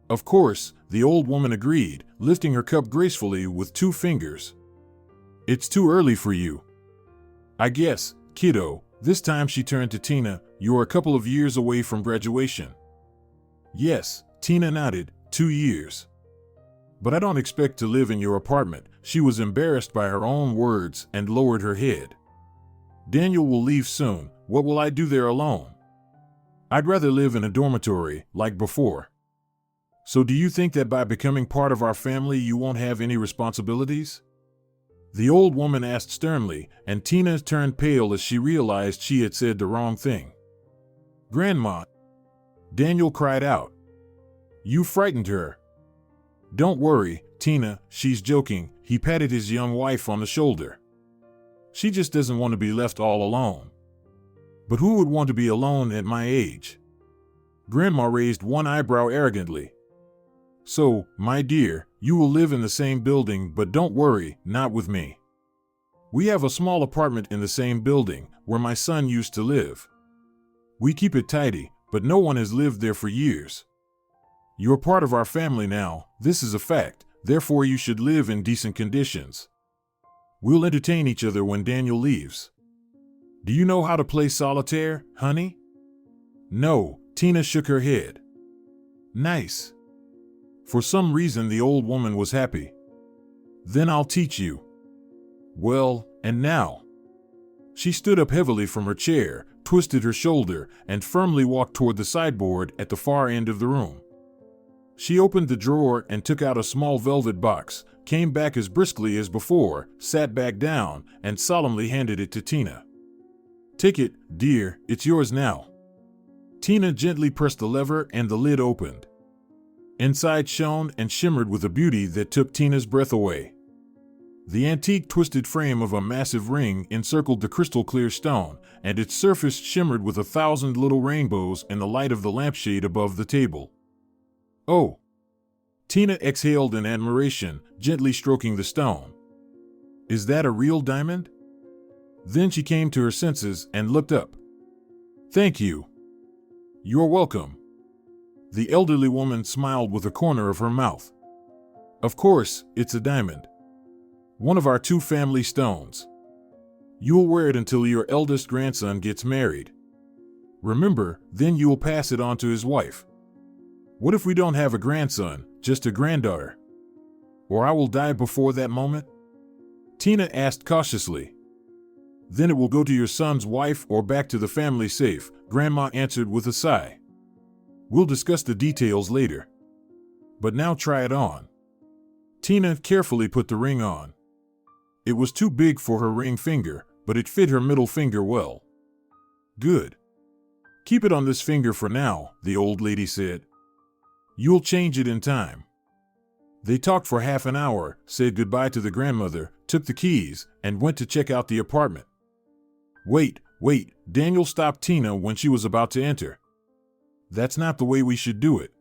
B: Of course, the old woman agreed, lifting her cup gracefully with 2 fingers. It's too early for you. I guess, kiddo, this time she turned to Tina, you're a couple of years away from graduation. Yes, Tina nodded, 2 years. But I don't expect to live in your apartment. She was embarrassed by her own words and lowered her head. Daniel will leave soon. What will I do there alone? I'd rather live in a dormitory, like before. So do you think that by becoming part of our family you won't have any responsibilities? The old woman asked sternly, and Tina turned pale as she realized she had said the wrong thing. Grandma! Daniel cried out. You frightened her. Don't worry, Tina, she's joking, he patted his young wife on the shoulder. She just doesn't want to be left all alone. But who would want to be alone at my age? Grandma raised one eyebrow arrogantly. So, my dear, you will live in the same building, but don't worry, not with me. We have a small apartment in the same building, where my son used to live. We keep it tidy, but no one has lived there for years. You're part of our family now, this is a fact, therefore you should live in decent conditions. We'll entertain each other when Daniel leaves. Do you know how to play solitaire, honey? No, Tina shook her head. Nice. For some reason the old woman was happy. Then I'll teach you. Well, and now. She stood up heavily from her chair, twisted her shoulder, and firmly walked toward the sideboard at the far end of the room. She opened the drawer and took out a small velvet box, came back as briskly as before, sat back down, and solemnly handed it to Tina. Take it, dear, it's yours now. Tina gently pressed the lever and the lid opened. Inside shone and shimmered with a beauty that took Tina's breath away. The antique twisted frame of a massive ring encircled the crystal-clear stone, and its surface shimmered with 1,000 little rainbows in the light of the lampshade above the table. Oh! Tina exhaled in admiration, gently stroking the stone. Is that a real diamond? Then she came to her senses and looked up. Thank you. You're welcome. The elderly woman smiled with a corner of her mouth. Of course, it's a diamond. One of our 2 family stones. You'll wear it until your eldest grandson gets married. Remember, then you will pass it on to his wife. What if we don't have a grandson, just a granddaughter? Or I will die before that moment? Tina asked cautiously. Then it will go to your son's wife or back to the family safe, Grandma answered with a sigh. We'll discuss the details later. But now try it on. Tina carefully put the ring on. It was too big for her ring finger, but it fit her middle finger well. Good. Keep it on this finger for now, the old lady said. You'll change it in time. They talked for half an hour, said goodbye to the grandmother, took the keys, and went to check out the apartment. Wait, Daniel stopped Tina when she was about to enter. That's not the way we should do it.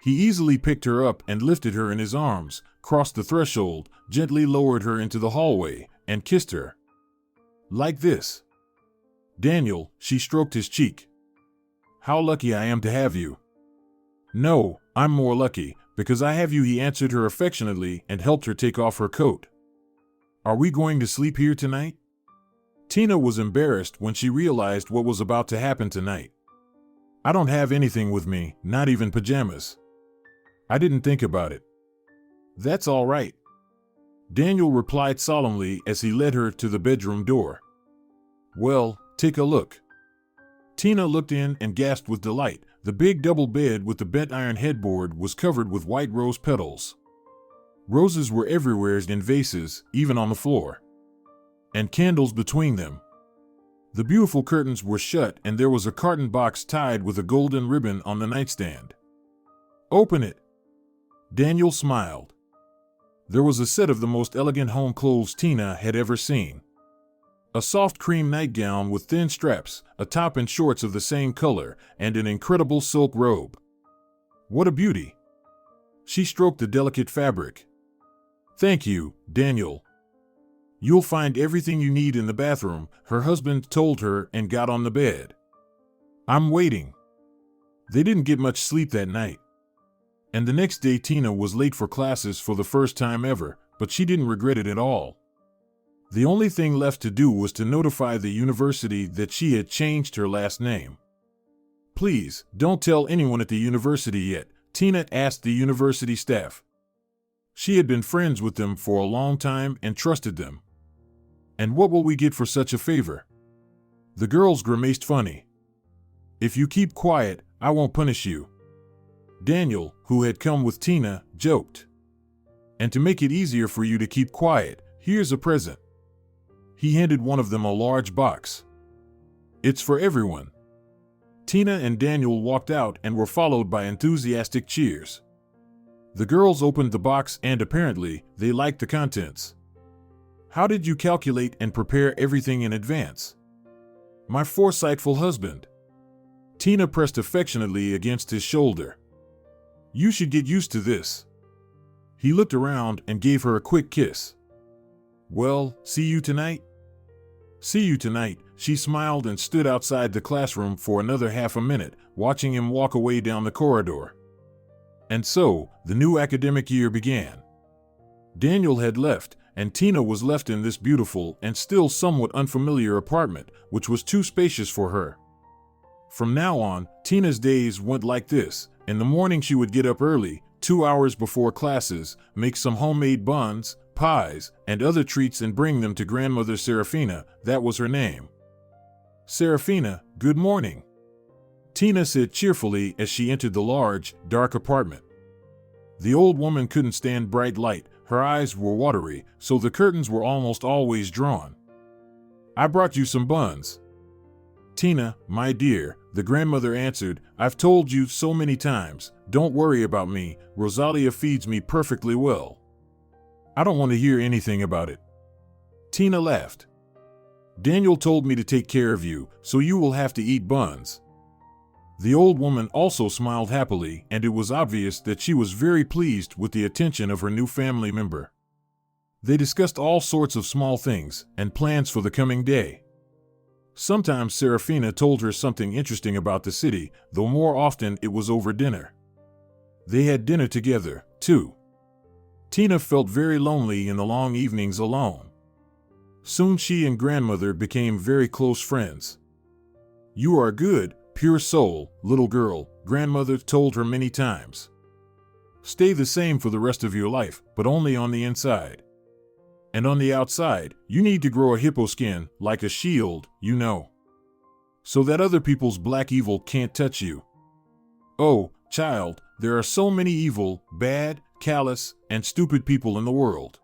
B: He easily picked her up and lifted her in his arms, crossed the threshold, gently lowered her into the hallway, and kissed her. Like this. Daniel, she stroked his cheek. How lucky I am to have you. No, I'm more lucky, because I have you, he answered her affectionately and helped her take off her coat. Are we going to sleep here tonight? Tina was embarrassed when she realized what was about to happen tonight. I don't have anything with me, not even pajamas. I didn't think about it. That's all right. Daniel replied solemnly as he led her to the bedroom door. Well, take a look. Tina looked in and gasped with delight. The big double bed with the bent iron headboard was covered with white rose petals. Roses were everywhere in vases, even on the floor. And candles between them. The beautiful curtains were shut and there was a carton box tied with a golden ribbon on the nightstand. Open it. Daniel smiled. There was a set of the most elegant home clothes Tina had ever seen. A soft cream nightgown with thin straps, a top and shorts of the same color, and an incredible silk robe. What a beauty! She stroked the delicate fabric. Thank you, Daniel. You'll find everything you need in the bathroom, her husband told her and got on the bed. I'm waiting. They didn't get much sleep that night. And the next day Tina was late for classes for the first time ever, but she didn't regret it at all. The only thing left to do was to notify the university that she had changed her last name. Please, don't tell anyone at the university yet, Tina asked the university staff. She had been friends with them for a long time and trusted them. And what will we get for such a favor? The girls grimaced funny. If you keep quiet, I won't punish you. Daniel, who had come with Tina, joked. And to make it easier for you to keep quiet, here's a present. He handed one of them a large box. It's for everyone. Tina and Daniel walked out and were followed by enthusiastic cheers. The girls opened the box and apparently, they liked the contents. How did you calculate and prepare everything in advance? My foresightful husband. Tina pressed affectionately against his shoulder. You should get used to this. He looked around and gave her a quick kiss. Well, see you tonight? See you tonight, she smiled and stood outside the classroom for another half a minute, watching him walk away down the corridor. And so, the new academic year began. Daniel had left, and Tina was left in this beautiful and still somewhat unfamiliar apartment, which was too spacious for her. From now on, Tina's days went like this. In the morning she would get up early, 2 hours before classes, make some homemade buns, pies, and other treats and bring them to grandmother Serafina, that was her name. Serafina, good morning, Tina said cheerfully as she entered the large, dark apartment. The old woman couldn't stand bright light, her eyes were watery, so the curtains were almost always drawn. I brought you some buns. Tina, my dear, the grandmother answered, I've told you so many times, don't worry about me, Rosalia feeds me perfectly well. I don't want to hear anything about it. Tina laughed. Daniel told me to take care of you, so you will have to eat buns. The old woman also smiled happily, and it was obvious that she was very pleased with the attention of her new family member. They discussed all sorts of small things and plans for the coming day. Sometimes Serafina told her something interesting about the city, though more often it was over dinner. They had dinner together, too. Tina felt very lonely in the long evenings alone. Soon she and grandmother became very close friends. You are a good, pure soul, little girl, grandmother told her many times. Stay the same for the rest of your life, but only on the inside. And on the outside, you need to grow a hippo skin, like a shield, you know. So that other people's black evil can't touch you. Oh, child, there are so many evil, bad, callous, and stupid people in the world.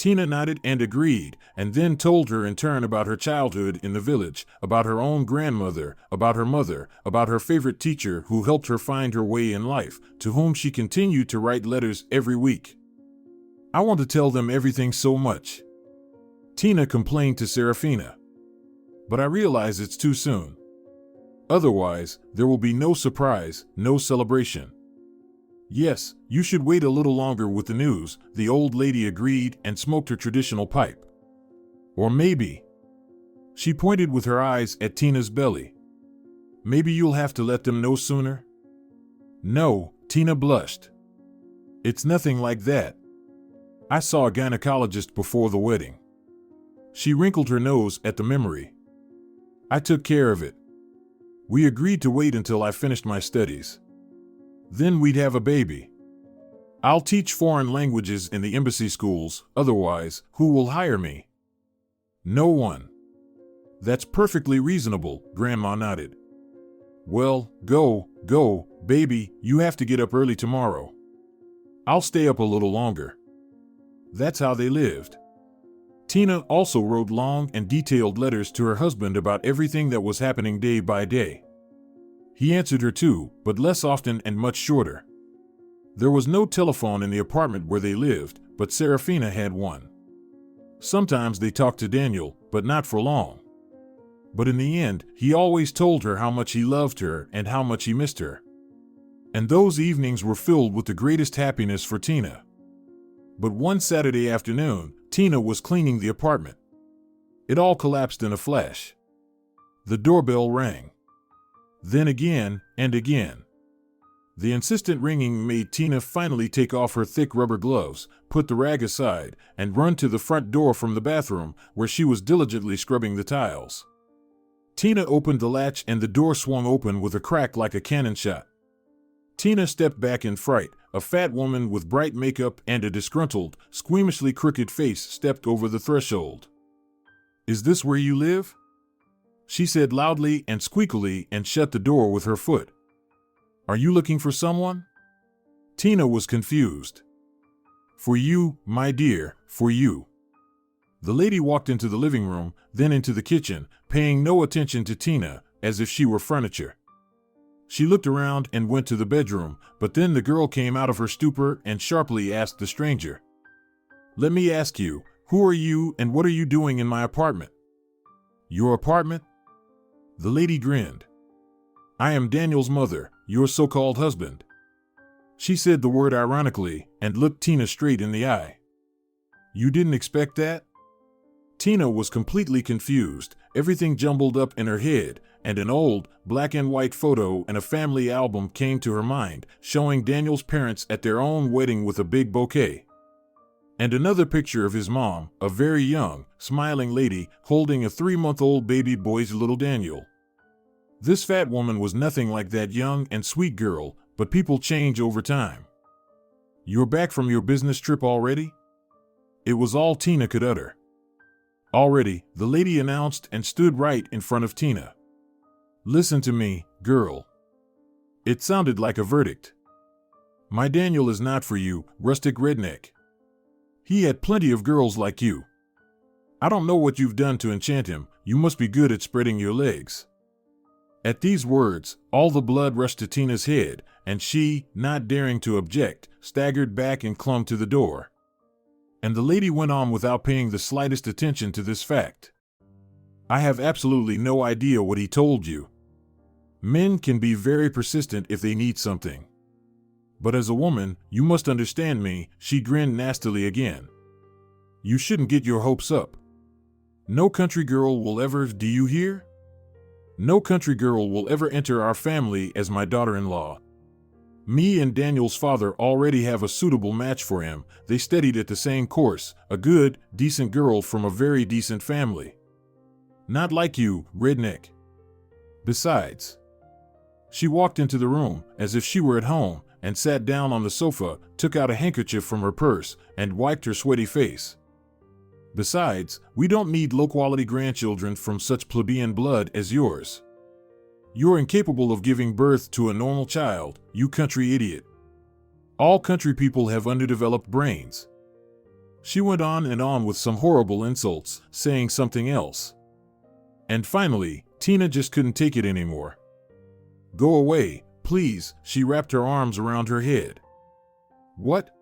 B: Tina nodded and agreed, and then told her in turn about her childhood in the village, about her own grandmother, about her mother, about her favorite teacher who helped her find her way in life, to whom she continued to write letters every week. "I want to tell them everything so much," Tina complained to Serafina. "But I realize it's too soon. Otherwise, there will be no surprise, no celebration." "Yes, you should wait a little longer with the news," the old lady agreed and smoked her traditional pipe. "Or maybe," she pointed with her eyes at Tina's belly, "maybe you'll have to let them know sooner?" "No," Tina blushed. "It's nothing like that. I saw a gynecologist before the wedding." She wrinkled her nose at the memory. "I took care of it. We agreed to wait until I finished my studies. Then we'd have a baby. I'll teach foreign languages in the embassy schools, otherwise, who will hire me?" "No one." "That's perfectly reasonable," Grandma nodded. "Well, go, baby, you have to get up early tomorrow." "I'll stay up a little longer." That's how they lived. Tina also wrote long and detailed letters to her husband about everything that was happening day by day. He answered her too, but less often and much shorter. There was no telephone in the apartment where they lived, but Serafina had one. Sometimes they talked to Daniel, but not for long. But in the end, he always told her how much he loved her and how much he missed her. And those evenings were filled with the greatest happiness for Tina. But one Saturday afternoon, Tina was cleaning the apartment. It all collapsed in a flash. The doorbell rang. Then again and again. The insistent ringing made Tina finally take off her thick rubber gloves, put the rag aside, and run to the front door from the bathroom, where she was diligently scrubbing the tiles. Tina opened the latch and the door swung open with a crack like a cannon shot. Tina stepped back in fright. A fat woman with bright makeup and a disgruntled, squeamishly crooked face stepped over the threshold. "Is this where you live?" she said loudly and squeakily and shut the door with her foot. "Are you looking for someone?" Tina was confused. "For you, my dear, for you." The lady walked into the living room, then into the kitchen, paying no attention to Tina, as if she were furniture. She looked around and went to the bedroom, but then the girl came out of her stupor and sharply asked the stranger, "Let me ask you, who are you and what are you doing in my apartment?" "Your apartment?" The lady grinned. "I am Daniel's mother, your so-called husband." She said the word ironically and looked Tina straight in the eye. "You didn't expect that?" Tina was completely confused, everything jumbled up in her head, and an old, black and white photo and a family album came to her mind, showing Daniel's parents at their own wedding with a big bouquet. And another picture of his mom, a very young, smiling lady, holding a 3-month-old baby boy's little Daniel. This fat woman was nothing like that young and sweet girl, but people change over time. "You're back from your business trip already?" It was all Tina could utter. "Already," the lady announced and stood right in front of Tina. "Listen to me, girl." It sounded like a verdict. "My Daniel is not for you, rustic redneck. He had plenty of girls like you. I don't know what you've done to enchant him, you must be good at spreading your legs." At these words, all the blood rushed to Tina's head, and she, not daring to object, staggered back and clung to the door. And the lady went on without paying the slightest attention to this fact. "I have absolutely no idea what he told you. Men can be very persistent if they need something. But as a woman, you must understand me," she grinned nastily again. "You shouldn't get your hopes up. No country girl will ever, do you hear? No country girl will ever enter our family as my daughter-in-law. Me and Daniel's father already have a suitable match for him. They studied at the same course, a good, decent girl from a very decent family. Not like you, redneck. Besides," she walked into the room as if she were at home and sat down on the sofa, took out a handkerchief from her purse, and wiped her sweaty face. "Besides, we don't need low-quality grandchildren from such plebeian blood as yours. You're incapable of giving birth to a normal child, you country idiot. All country people have underdeveloped brains." She went on and on with some horrible insults, saying something else. And finally, Tina just couldn't take it anymore. "Go away, please," she wrapped her arms around her head. "What?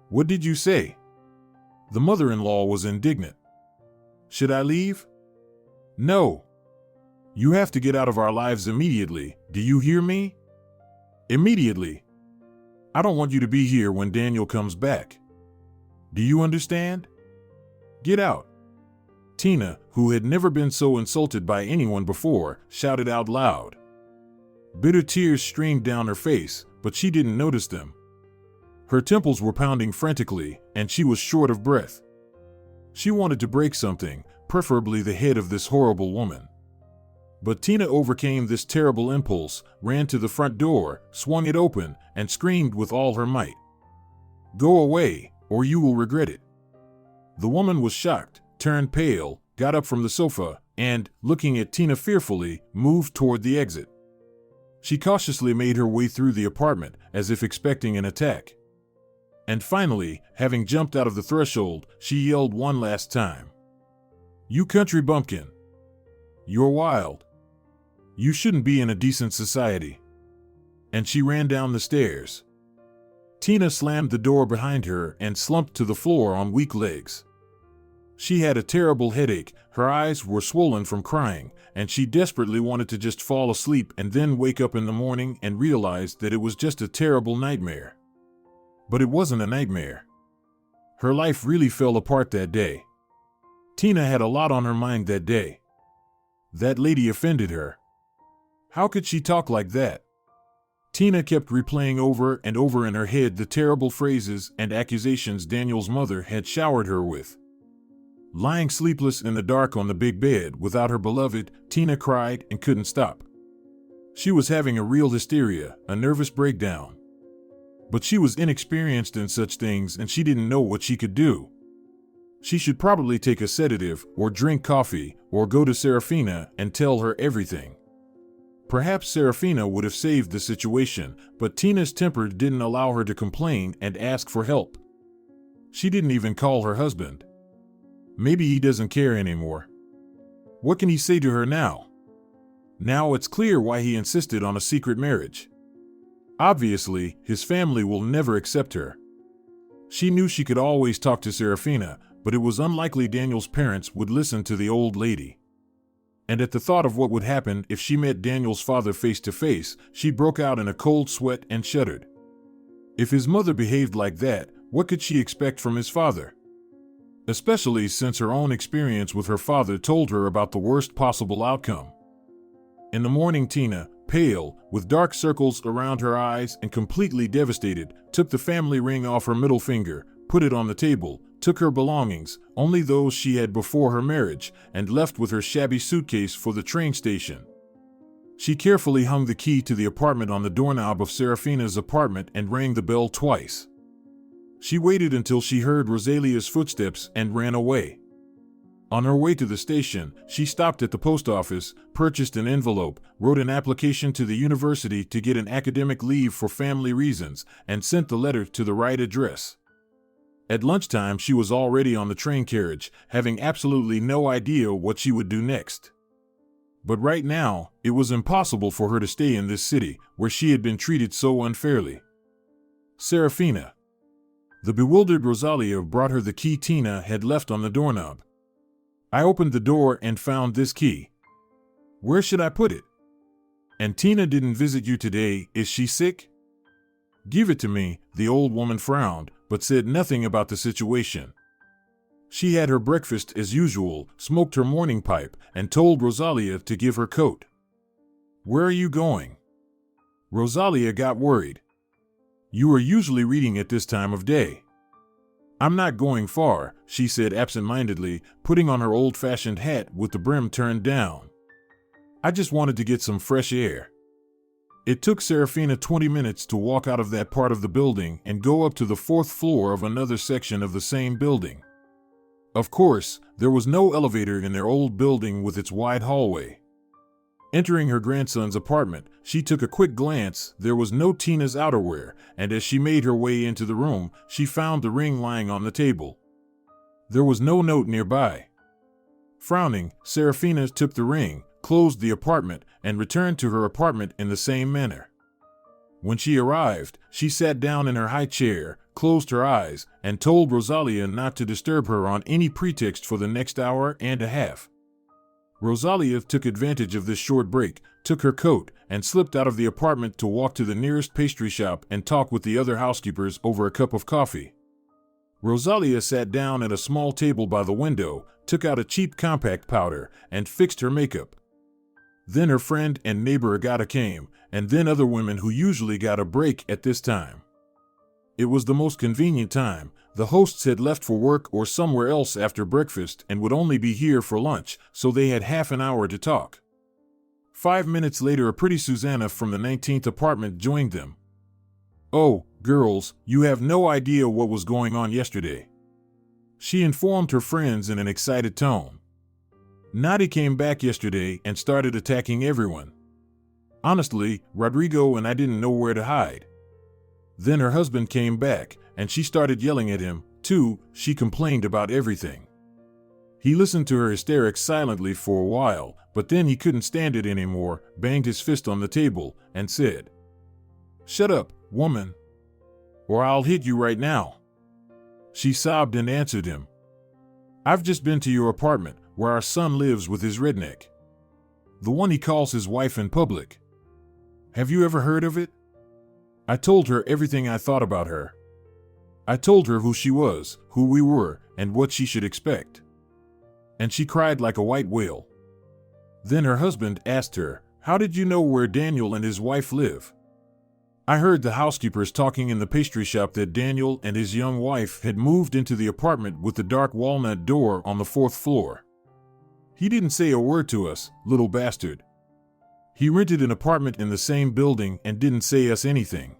B: What did you say?" The mother-in-law was indignant. "Should I leave?" "No. You have to get out of our lives immediately, do you hear me? Immediately. I don't want you to be here when Daniel comes back. Do you understand? Get out." Tina, who had never been so insulted by anyone before, shouted out loud. Bitter tears streamed down her face, but she didn't notice them. Her temples were pounding frantically, and she was short of breath. She wanted to break something, preferably the head of this horrible woman. But Tina overcame this terrible impulse, ran to the front door, swung it open, and screamed with all her might. "Go away, or you will regret it." The woman was shocked, turned pale, got up from the sofa, and, looking at Tina fearfully, moved toward the exit. She cautiously made her way through the apartment, as if expecting an attack. And finally, having jumped out of the threshold, she yelled one last time. "You country bumpkin! You're wild. You shouldn't be in a decent society." And she ran down the stairs. Tina slammed the door behind her and slumped to the floor on weak legs. She had a terrible headache, her eyes were swollen from crying, and she desperately wanted to just fall asleep and then wake up in the morning and realize that it was just a terrible nightmare. But it wasn't a nightmare. Her life really fell apart that day. Tina had a lot on her mind that day. That lady offended her. How could she talk like that? Tina kept replaying over and over in her head the terrible phrases and accusations Daniel's mother had showered her with. Lying sleepless in the dark on the big bed without her beloved, Tina cried and couldn't stop. She was having a real hysteria, a nervous breakdown. But she was inexperienced in such things and she didn't know what she could do. She should probably take a sedative, or drink coffee, or go to Serafina and tell her everything. Perhaps Serafina would have saved the situation, but Tina's temper didn't allow her to complain and ask for help. She didn't even call her husband. Maybe he doesn't care anymore. What can he say to her now? Now it's clear why he insisted on a secret marriage. Obviously, his family will never accept her. She knew she could always talk to Serafina, but it was unlikely Daniel's parents would listen to the old lady. And at the thought of what would happen if she met Daniel's father face to face, she broke out in a cold sweat and shuddered. If his mother behaved like that, what could she expect from his father? Especially since her own experience with her father told her about the worst possible outcome. In the morning, Tina, pale, with dark circles around her eyes and completely devastated, took the family ring off her middle finger, put it on the table, took her belongings, only those she had before her marriage, and left with her shabby suitcase for the train station. She carefully hung the key to the apartment on the doorknob of Serafina's apartment and rang the bell twice. She waited until she heard Rosalia's footsteps and ran away. On her way to the station, she stopped at the post office, purchased an envelope, wrote an application to the university to get an academic leave for family reasons, and sent the letter to the right address. At lunchtime, she was already on the train carriage, having absolutely no idea what she would do next. But right now, it was impossible for her to stay in this city, where she had been treated so unfairly. Serafina. The bewildered Rosalia brought her the key Tina had left on the doorknob. "I opened the door and found this key. Where should I put it? And Tina didn't visit you today, is she sick?" "Give it to me," the old woman frowned, but said nothing about the situation. She had her breakfast as usual, smoked her morning pipe, and told Rosalia to give her coat. "Where are you going?" Rosalia got worried. "You are usually reading at this time of day." "I'm not going far," she said absent-mindedly, putting on her old-fashioned hat with the brim turned down. "I just wanted to get some fresh air." It took Serafina 20 minutes to walk out of that part of the building and go up to the 4th floor of another section of the same building. Of course, there was no elevator in their old building with its wide hallway. Entering her grandson's apartment, she took a quick glance. There was no Tina's outerwear, and as she made her way into the room, she found the ring lying on the table. There was no note nearby. Frowning, Serafina took the ring, closed the apartment, and returned to her apartment in the same manner. When she arrived, she sat down in her high chair, closed her eyes, and told Rosalia not to disturb her on any pretext for the next hour and a half. Rosalia took advantage of this short break, took her coat, and slipped out of the apartment to walk to the nearest pastry shop and talk with the other housekeepers over a cup of coffee. Rosalia sat down at a small table by the window, took out a cheap compact powder, and fixed her makeup. Then her friend and neighbor Agata came, and then other women who usually got a break at this time. It was the most convenient time. The hosts had left for work or somewhere else after breakfast and would only be here for lunch, so they had half an hour to talk. 5 minutes later, a pretty Susanna from the 19th apartment joined them. "Oh, girls, you have no idea what was going on yesterday," she informed her friends in an excited tone. "Nadi came back yesterday and started attacking everyone. Honestly, Rodrigo and I didn't know where to hide. Then her husband came back, and she started yelling at him, too. She complained about everything. He listened to her hysterics silently for a while, but then he couldn't stand it anymore, banged his fist on the table, and said, 'Shut up, woman, or I'll hit you right now.' She sobbed and answered him, 'I've just been to your apartment, where our son lives with his redneck. The one he calls his wife in public. Have you ever heard of it?' I told her everything I thought about her. I told her who she was, who we were, and what she should expect. And she cried like a white whale. Then her husband asked her, 'How did you know where Daniel and his wife live?' I heard the housekeepers talking in the pastry shop that Daniel and his young wife had moved into the apartment with the dark walnut door on the 4th floor. He didn't say a word to us, little bastard. He rented an apartment in the same building and didn't say us anything.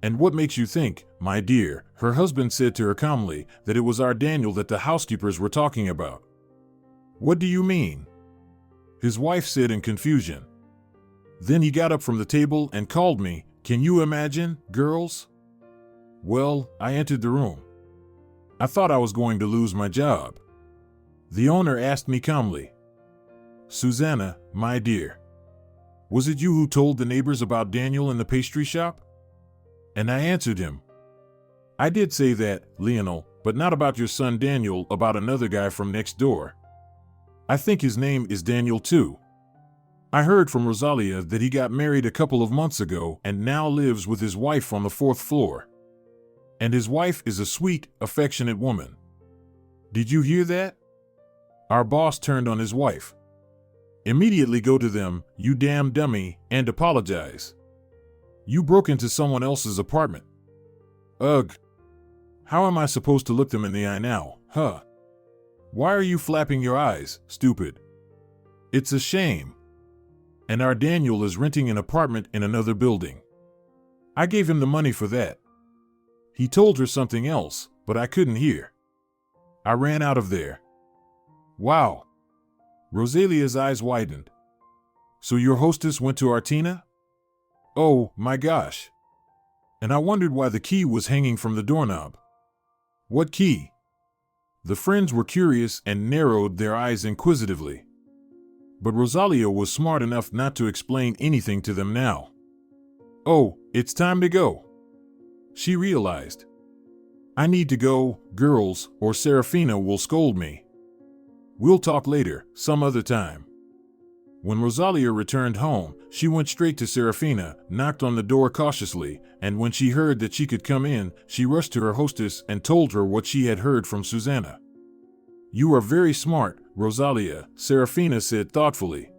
B: And what makes you think, my dear," her husband said to her calmly, "that it was our Daniel that the housekeepers were talking about?" "What do you mean?" his wife said in confusion. Then he got up from the table and called me. Can you imagine, girls? Well, I entered the room. I thought I was going to lose my job. The owner asked me calmly, "Susanna, my dear, was it you who told the neighbors about Daniel in the pastry shop?" And I answered him, "I did say that, Lionel, but not about your son Daniel, about another guy from next door. I think his name is Daniel too. I heard from Rosalia that he got married a couple of months ago and now lives with his wife on the 4th floor. And his wife is a sweet, affectionate woman. Did you hear that?" Our boss turned on his wife. "Immediately go to them, you damn dummy, and apologize. You broke into someone else's apartment. Ugh. How am I supposed to look them in the eye now, huh? Why are you flapping your eyes, stupid? It's a shame. And our Daniel is renting an apartment in another building. I gave him the money for that." He told her something else, but I couldn't hear. I ran out of there. Wow. Rosalia's eyes widened. "So your hostess went to Artina? Oh, my gosh." And I wondered why the key was hanging from the doorknob. "What key?" The friends were curious and narrowed their eyes inquisitively. But Rosalia was smart enough not to explain anything to them now. "Oh, it's time to go," she realized. "I need to go, girls, or Serafina will scold me. We'll talk later, some other time." When Rosalia returned home, she went straight to Serafina, knocked on the door cautiously, and when she heard that she could come in, she rushed to her hostess and told her what she had heard from Susanna. "You are very smart, Rosalia," Serafina said thoughtfully.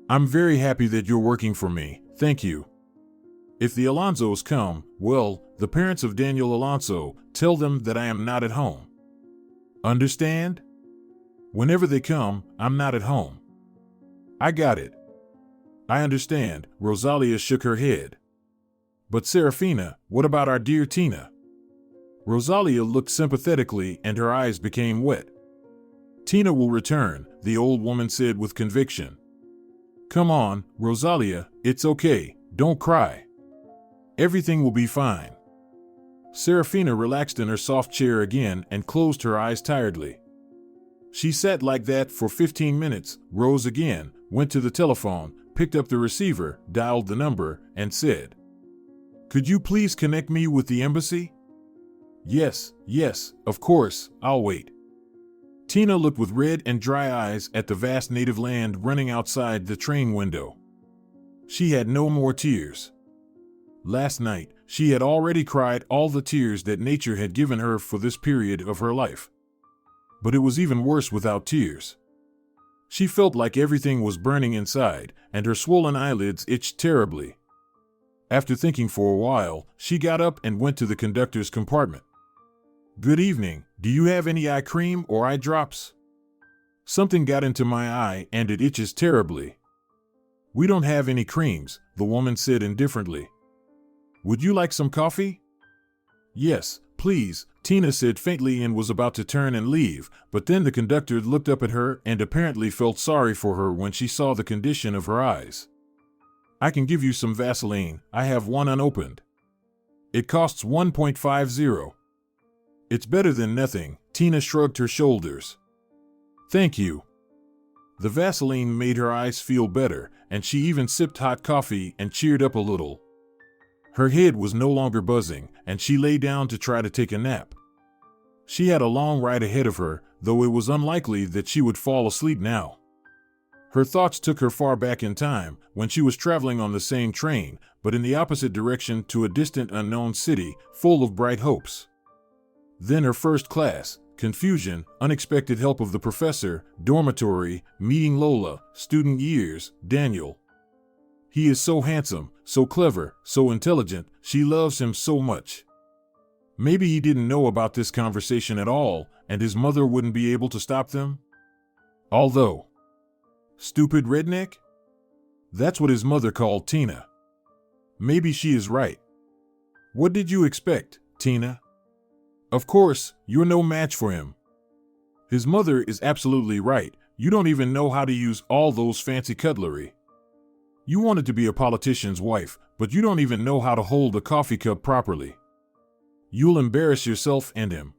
B: "I'm very happy that you're working for me, thank you. If the Alonsos come, well, the parents of Daniel Alonso, tell them that I am not at home. Understand? Whenever they come, I'm not at home." "I got it. I understand," Rosalia shook her head. "But Serafina, what about our dear Tina?" Rosalia looked sympathetically and her eyes became wet. "Tina will return," the old woman said with conviction. "Come on, Rosalia, it's okay, don't cry. Everything will be fine." Serafina relaxed in her soft chair again and closed her eyes tiredly. She sat like that for 15 minutes, rose again, went to the telephone, picked up the receiver, dialed the number, and said, "Could you please connect me with the embassy?" Yes, of course, I'll wait." Tina looked with red and dry eyes at the vast native land running outside the train window. She had no more tears. Last night, she had already cried all the tears that nature had given her for this period of her life. But it was even worse without tears. She felt like everything was burning inside, and her swollen eyelids itched terribly. After thinking for a while, she got up and went to the conductor's compartment. "Good evening. Do you have any eye cream or eye drops? Something got into my eye and it itches terribly." "We don't have any creams," the woman said indifferently. "Would you like some coffee?" "Yes, please," Tina said faintly and was about to turn and leave, but then the conductor looked up at her and apparently felt sorry for her when she saw the condition of her eyes. "I can give you some Vaseline. I have one unopened. It costs 1.50. "It's better than nothing," Tina shrugged her shoulders. "Thank you." The Vaseline made her eyes feel better, and she even sipped hot coffee and cheered up a little. Her head was no longer buzzing, and she lay down to try to take a nap. She had a long ride ahead of her, though it was unlikely that she would fall asleep now. Her thoughts took her far back in time, when she was traveling on the same train, but in the opposite direction to a distant unknown city, full of bright hopes. Then her first class, confusion, unexpected help of the professor, dormitory, meeting Lola, student years, Daniel. He is so handsome, so clever, so intelligent, she loves him so much. Maybe he didn't know about this conversation at all, and his mother wouldn't be able to stop them? Although, stupid redneck? That's what his mother called Tina. Maybe she is right. What did you expect, Tina? Of course, you're no match for him. His mother is absolutely right. You don't even know how to use all those fancy cutlery. You wanted to be a politician's wife, but you don't even know how to hold a coffee cup properly. You'll embarrass yourself and him.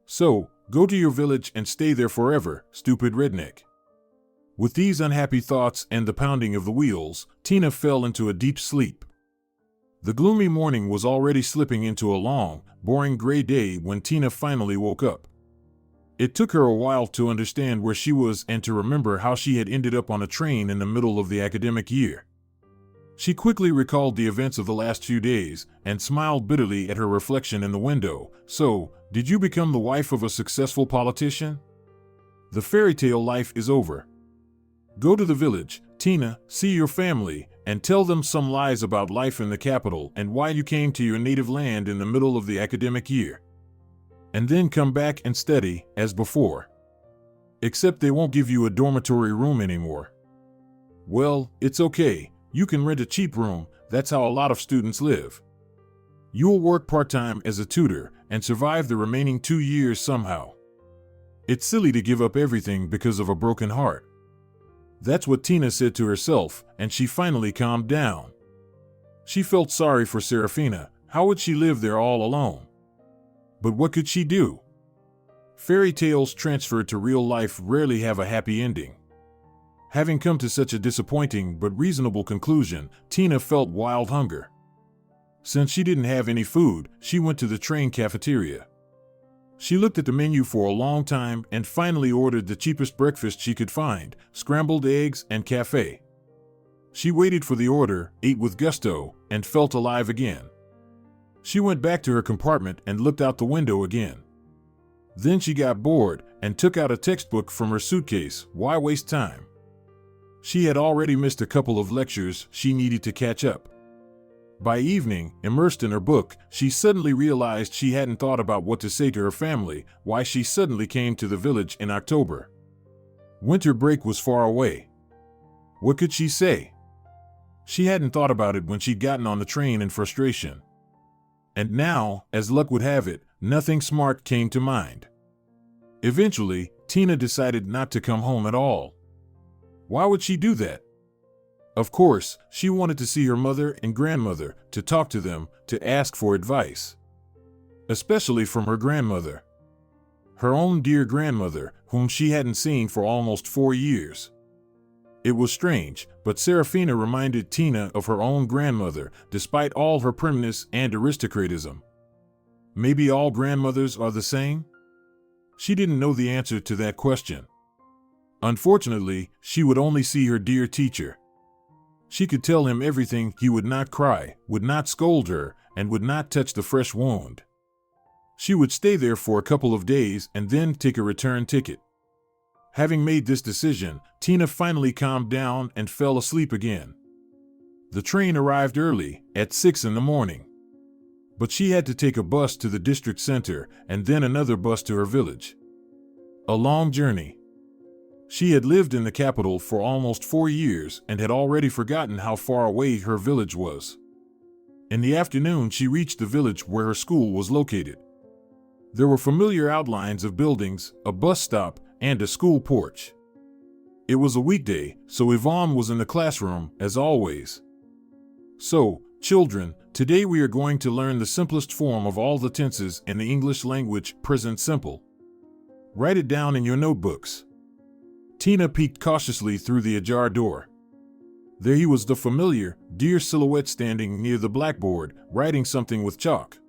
B: So, go to your village and stay there forever, stupid redneck. With these unhappy thoughts and the pounding of the wheels, Tina fell into a deep sleep. The gloomy morning was already slipping into a long, boring gray day when Tina finally woke up. It took her a while to understand where she was and to remember how she had ended up on a train in the middle of the academic year. She quickly recalled the events of the last few days and smiled bitterly at her reflection in the window. So, did you become the wife of a successful politician? The fairy tale life is over. Go to the village, Tina, see your family, and tell them some lies about life in the capital and why you came to your native land in the middle of the academic year. And then come back and study, as before. Except they won't give you a dormitory room anymore. Well, it's okay. You can rent a cheap room. That's how a lot of students live. You'll work part-time as a tutor and survive the remaining 2 years somehow. It's silly to give up everything because of a broken heart. That's what Tina said to herself, and she finally calmed down. She felt sorry for Serafina. How would she live there all alone? But what could she do? Fairy tales transferred to real life rarely have a happy ending. Having come to such a disappointing but reasonable conclusion, Tina felt wild hunger. Since she didn't have any food, she went to the train cafeteria. She looked at the menu for a long time and finally ordered the cheapest breakfast she could find, scrambled eggs and cafe. She waited for the order, ate with gusto, and felt alive again. She went back to her compartment and looked out the window again. Then she got bored and took out a textbook from her suitcase. Why waste time? She had already missed a couple of lectures she needed to catch up. By evening, immersed in her book, she suddenly realized she hadn't thought about what to say to her family, why she suddenly came to the village in October. Winter break was far away. What could she say? She hadn't thought about it when she'd gotten on the train in frustration. And now, as luck would have it, nothing smart came to mind. Eventually, Tina decided not to come home at all. Why would she do that? Of course, she wanted to see her mother and grandmother, to talk to them, to ask for advice. especially from her grandmother. Her own dear grandmother, whom she hadn't seen for almost 4 years. It was strange, but Serafina reminded Tina of her own grandmother, despite all her primness and aristocratism. Maybe all grandmothers are the same? She didn't know the answer to that question. Unfortunately, she would only see her dear teacher. She could tell him everything. He would not cry, would not scold her, and would not touch the fresh wound. She would stay there for a couple of days and then take a return ticket. Having made this decision, Tina finally calmed down and fell asleep again. The train arrived early, at 6 in the morning. But she had to take a bus to the district center and then another bus to her village. A long journey. She had lived in the capital for almost 4 years and had already forgotten how far away her village was. In the afternoon, she reached the village where her school was located. There were familiar outlines of buildings, a bus stop, and a school porch. It was a weekday, so Yvonne was in the classroom, as always. So, children, today we are going to learn the simplest form of all the tenses in the English language, present simple. Write it down in your notebooks. Tina peeked cautiously through the ajar door. There he was, the familiar, dear silhouette standing near the blackboard, writing something with chalk.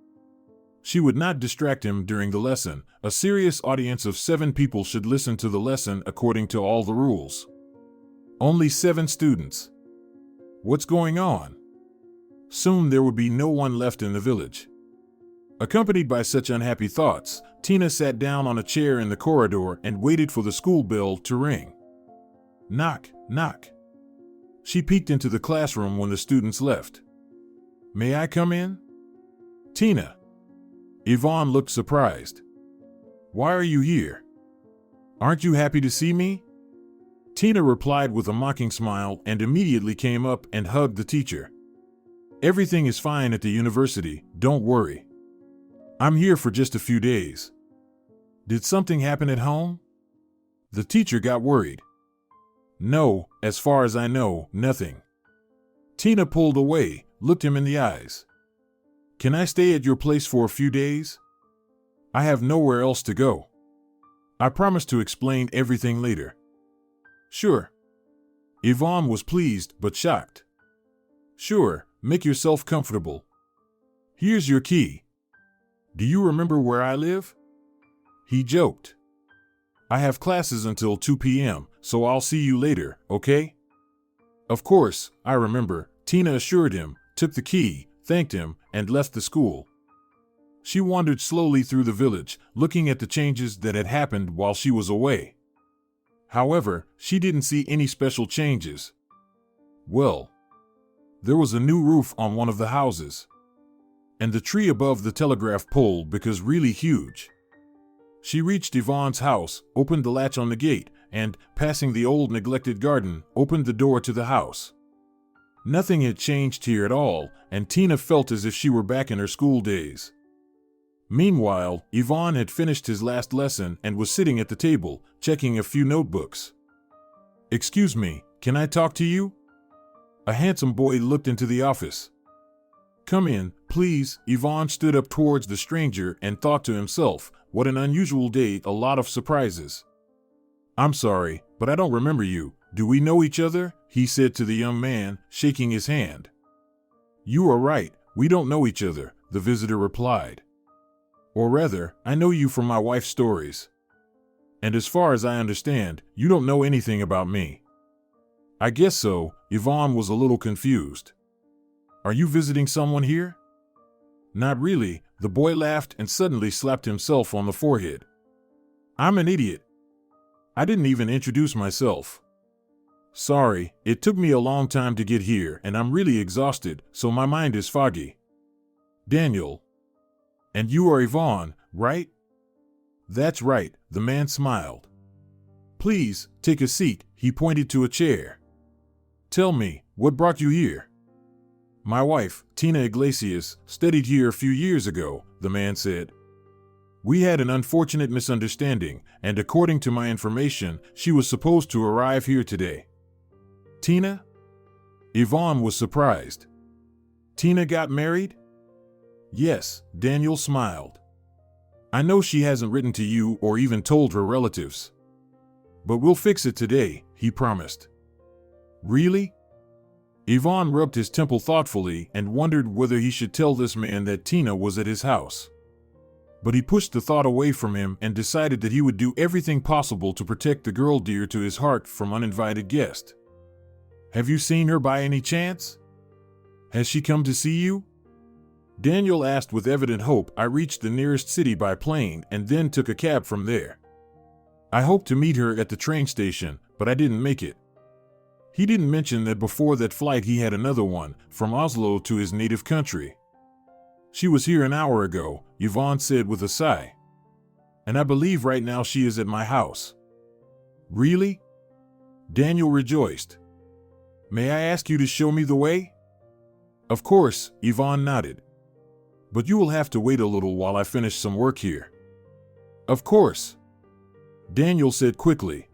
B: She would not distract him during the lesson. A serious audience of 7 people should listen to the lesson according to all the rules. Only 7 students. What's going on? Soon there would be no one left in the village. Accompanied by such unhappy thoughts, Tina sat down on a chair in the corridor and waited for the school bell to ring. Knock, knock. She peeked into the classroom when the students left. May I come in? Tina. Yvonne looked surprised. Why are you here? Aren't you happy to see me? Tina replied with a mocking smile and immediately came up and hugged the teacher. Everything is fine at the university, don't worry. I'm here for just a few days. Did something happen at home? The teacher got worried. No, as far as I know, nothing. Tina pulled away, looked him in the eyes. Can I stay at your place for a few days? I have nowhere else to go. I promise to explain everything later. Sure. Yvonne was pleased but shocked. Sure, make yourself comfortable. Here's your key. Do you remember where I live? He joked. I have classes until 2 p.m., so I'll see you later, okay? Of course, I remember, Tina assured him, took the key, thanked him, and left the school. She wandered slowly through the village, looking at the changes that had happened while she was away. However, she didn't see any special changes. Well, there was a new roof on one of the houses. And the tree above the telegraph pole was really huge. She reached Yvonne's house, opened the latch on the gate, and, passing the old neglected garden, opened the door to the house. Nothing had changed here at all, and Tina felt as if she were back in her school days. Meanwhile, Yvonne had finished his last lesson and was sitting at the table, checking a few notebooks. Excuse me, can I talk to you? A handsome boy looked into the office. Come in, please. Yvonne stood up towards the stranger and thought to himself, what an unusual day, a lot of surprises. I'm sorry, but I don't remember you. Do we know each other? He said to the young man, shaking his hand. You are right, we don't know each other, the visitor replied. Or rather, I know you from my wife's stories. And as far as I understand, you don't know anything about me. I guess so. Yvonne was a little confused. Are you visiting someone here? Not really, the boy laughed and suddenly slapped himself on the forehead. I'm an idiot. I didn't even introduce myself. Sorry, it took me a long time to get here and I'm really exhausted, so my mind is foggy. Daniel. And you are Yvonne, right? That's right, the man smiled. Please, take a seat, he pointed to a chair. Tell me, what brought you here? My wife, Tina Iglesias, studied here a few years ago, the man said. We had an unfortunate misunderstanding, and according to my information, she was supposed to arrive here today. Tina? Yvonne was surprised. Tina got married? Yes, Daniel smiled. I know she hasn't written to you or even told her relatives. But we'll fix it today, he promised. Really? Yvonne rubbed his temple thoughtfully and wondered whether he should tell this man that Tina was at his house. But he pushed the thought away from him and decided that he would do everything possible to protect the girl dear to his heart from uninvited guests. Have you seen her by any chance? Has she come to see you? Daniel asked with evident hope. I reached the nearest city by plane and then took a cab from there. I hoped to meet her at the train station, but I didn't make it. He didn't mention that before that flight he had another one, from Oslo to his native country. She was here an hour ago, Yvonne said with a sigh. And I believe right now she is at my house. Really? Daniel rejoiced. May I ask you to show me the way? Of course, Yvonne nodded. But you will have to wait a little while I finish some work here. Of course. Daniel said quickly.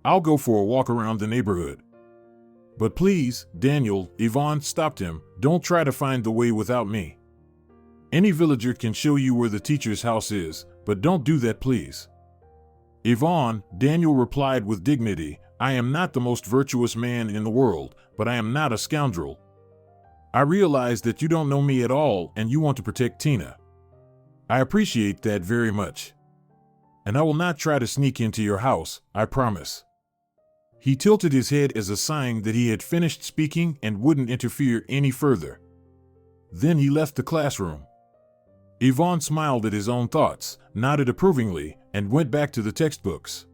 B: I'll go for a walk around the neighborhood. But please, Daniel, Yvonne stopped him, don't try to find the way without me. Any villager can show you where the teacher's house is, but don't do that, please. Yvonne, Daniel replied with dignity, I am not the most virtuous man in the world, but I am not a scoundrel. I realize that you don't know me at all and you want to protect Tina. I appreciate that very much. And I will not try to sneak into your house, I promise. He tilted his head as a sign that he had finished speaking and wouldn't interfere any further. Then he left the classroom. Yvonne smiled at his own thoughts, nodded approvingly, and went back to the textbooks.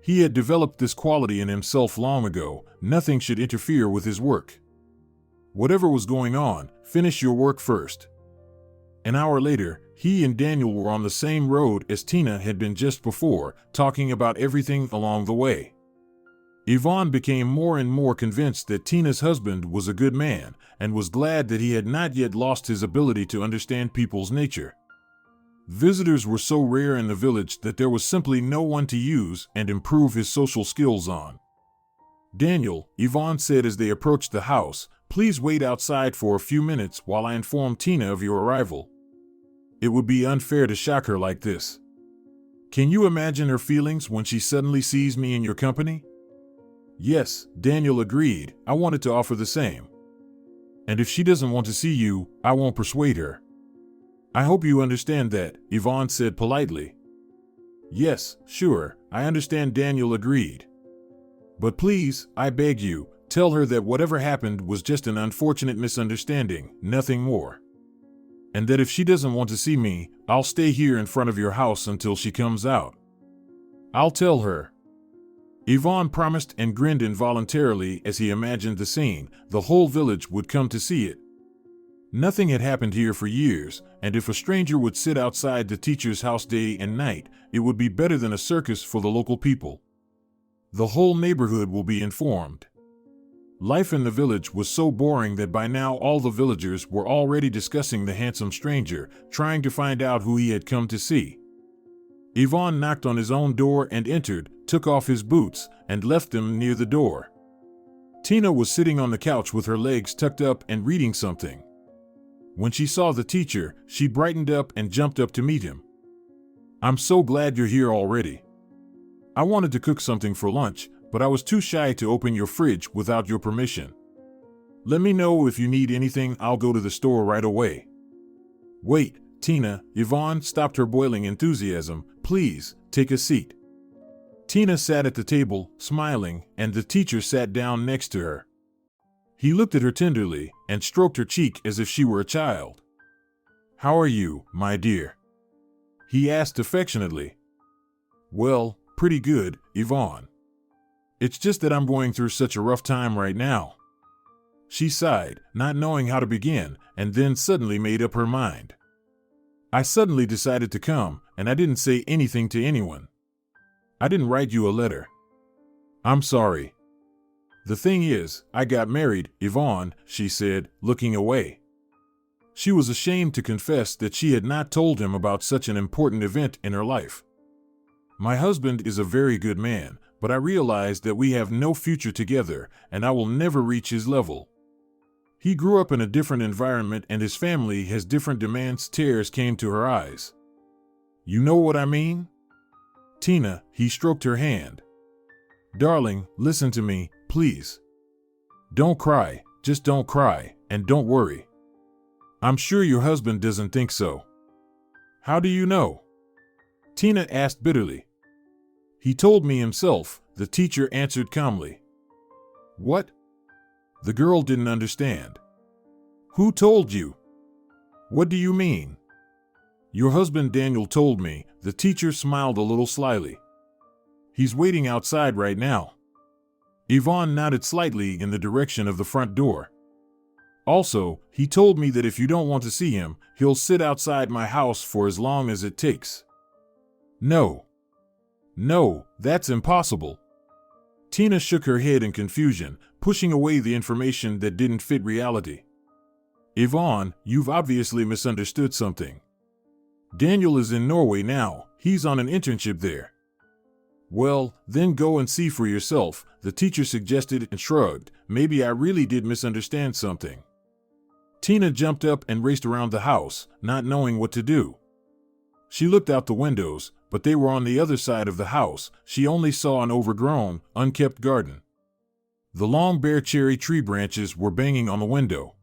B: He had developed this quality in himself long ago. Nothing should interfere with his work. Whatever was going on, finish your work first. An hour later, he and Daniel were on the same road as Tina had been just before, talking about everything along the way. Yvonne became more and more convinced that Tina's husband was a good man, and was glad that he had not yet lost his ability to understand people's nature. Visitors were so rare in the village that there was simply no one to use and improve his social skills on. Daniel, Yvonne said as they approached the house, please wait outside for a few minutes while I inform Tina of your arrival. It would be unfair to shock her like this. Can you imagine her feelings when she suddenly sees me in your company? Yes, Daniel agreed. I wanted to offer the same. And if she doesn't want to see you, I won't persuade her. I hope you understand that, Yvonne said politely. Yes, sure, I understand, Daniel agreed. But please, I beg you, tell her that whatever happened was just an unfortunate misunderstanding, nothing more. And that if she doesn't want to see me, I'll stay here in front of your house until she comes out. I'll tell her. Yvonne promised and grinned involuntarily as he imagined the scene. The whole village would come to see it. Nothing had happened here for years, and if a stranger would sit outside the teacher's house day and night, it would be better than a circus for the local people. The whole neighborhood will be informed. Life in the village was so boring that by now all the villagers were already discussing the handsome stranger, trying to find out who he had come to see. Yvonne knocked on his own door and entered, took off his boots, and left them near the door. Tina was sitting on the couch with her legs tucked up and reading something. When she saw the teacher, she brightened up and jumped up to meet him. I'm so glad you're here already. I wanted to cook something for lunch, but I was too shy to open your fridge without your permission. Let me know if you need anything. I'll go to the store right away. Wait, Tina, Yvonne stopped her boiling enthusiasm. Please, take a seat. Tina sat at the table, smiling, and the teacher sat down next to her. He looked at her tenderly and stroked her cheek as if she were a child. How are you, my dear? He asked affectionately. Well, pretty good, Yvonne. It's just that I'm going through such a rough time right now. She sighed, not knowing how to begin, and then suddenly made up her mind. I suddenly decided to come, and I didn't say anything to anyone. I didn't write you a letter. I'm sorry. The thing is, I got married, Yvonne, she said, looking away. She was ashamed to confess that she had not told him about such an important event in her life. My husband is a very good man, but I realize that we have no future together, and I will never reach his level. He grew up in a different environment and his family has different demands. Tears came to her eyes. You know what I mean? Tina, he stroked her hand. Darling, listen to me, please. Don't cry, just don't cry, and don't worry. I'm sure your husband doesn't think so. How do you know? Tina asked bitterly. He told me himself, the teacher answered calmly. What? The girl didn't understand. Who told you? What do you mean? Your husband Daniel told me, the teacher smiled a little slyly. He's waiting outside right now. Yvonne nodded slightly in the direction of the front door. Also, he told me that if you don't want to see him, he'll sit outside my house for as long as it takes. No. No, that's impossible. Tina shook her head in confusion, pushing away the information that didn't fit reality. Yvonne, you've obviously misunderstood something. Daniel is in Norway now. He's on an internship there. Well, then go and see for yourself, the teacher suggested and shrugged. Maybe I really did misunderstand something. Tina jumped up and raced around the house, not knowing what to do. She looked out the windows, but they were on the other side of the house. She only saw an overgrown, unkept garden. The long bare cherry tree branches were banging on the window.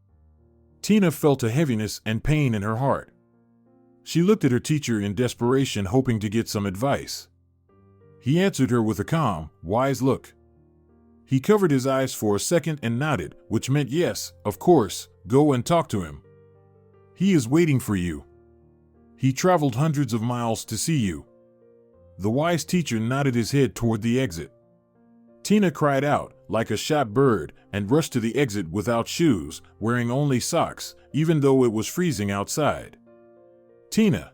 B: Tina felt a heaviness and pain in her heart. She looked at her teacher in desperation, hoping to get some advice. He answered her with a calm, wise look. He covered his eyes for a second and nodded, which meant yes, of course, go and talk to him. He is waiting for you. He traveled hundreds of miles to see you. The wise teacher nodded his head toward the exit. Tina cried out, like a shot bird, and rushed to the exit without shoes, wearing only socks, even though it was freezing outside. Tina!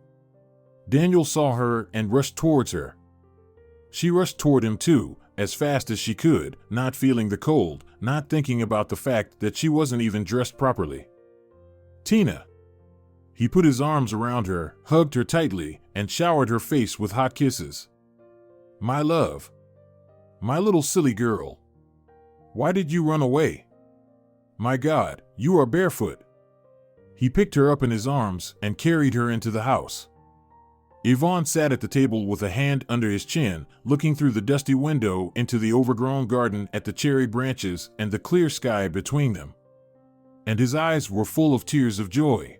B: Daniel saw her and rushed towards her. She rushed toward him too, as fast as she could, not feeling the cold, not thinking about the fact that she wasn't even dressed properly. Tina! He put his arms around her, hugged her tightly, and showered her face with hot kisses. My love. My little silly girl. Why did you run away? My God, you are barefoot. He picked her up in his arms and carried her into the house. Yvonne sat at the table with a hand under his chin, looking through the dusty window into the overgrown garden at the cherry branches and the clear sky between them. And his eyes were full of tears of joy.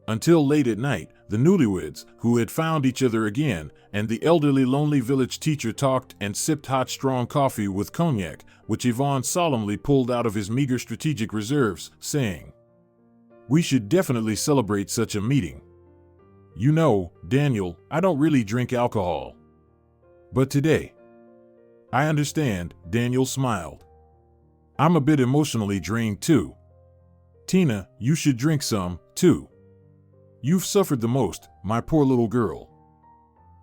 B: Until late at night, the newlyweds, who had found each other again, and the elderly lonely village teacher talked and sipped hot strong coffee with cognac, which Yvonne solemnly pulled out of his meager strategic reserves, saying, "We should definitely celebrate such a meeting. You know, Daniel, I don't really drink alcohol. But today." I understand, Daniel smiled. I'm a bit emotionally drained too. Tina, you should drink some, too. You've suffered the most, my poor little girl.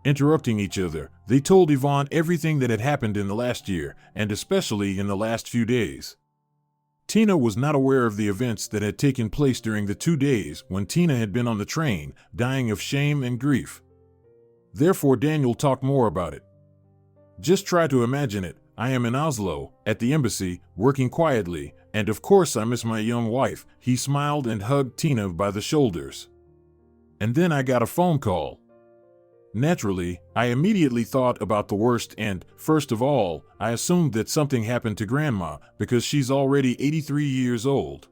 B: Interrupting each other, they told Yvonne everything that had happened in the last year, and especially in the last few days. Tina was not aware of the events that had taken place during the 2 days when Tina had been on the train, dying of shame and grief. Therefore, Daniel talked more about it. Just try to imagine it. I am in Oslo, at the embassy, working quietly, and of course I miss my young wife. He smiled and hugged Tina by the shoulders. And then I got a phone call. Naturally, I immediately thought about the worst and, first of all, I assumed that something happened to Grandma because she's already 83 years old.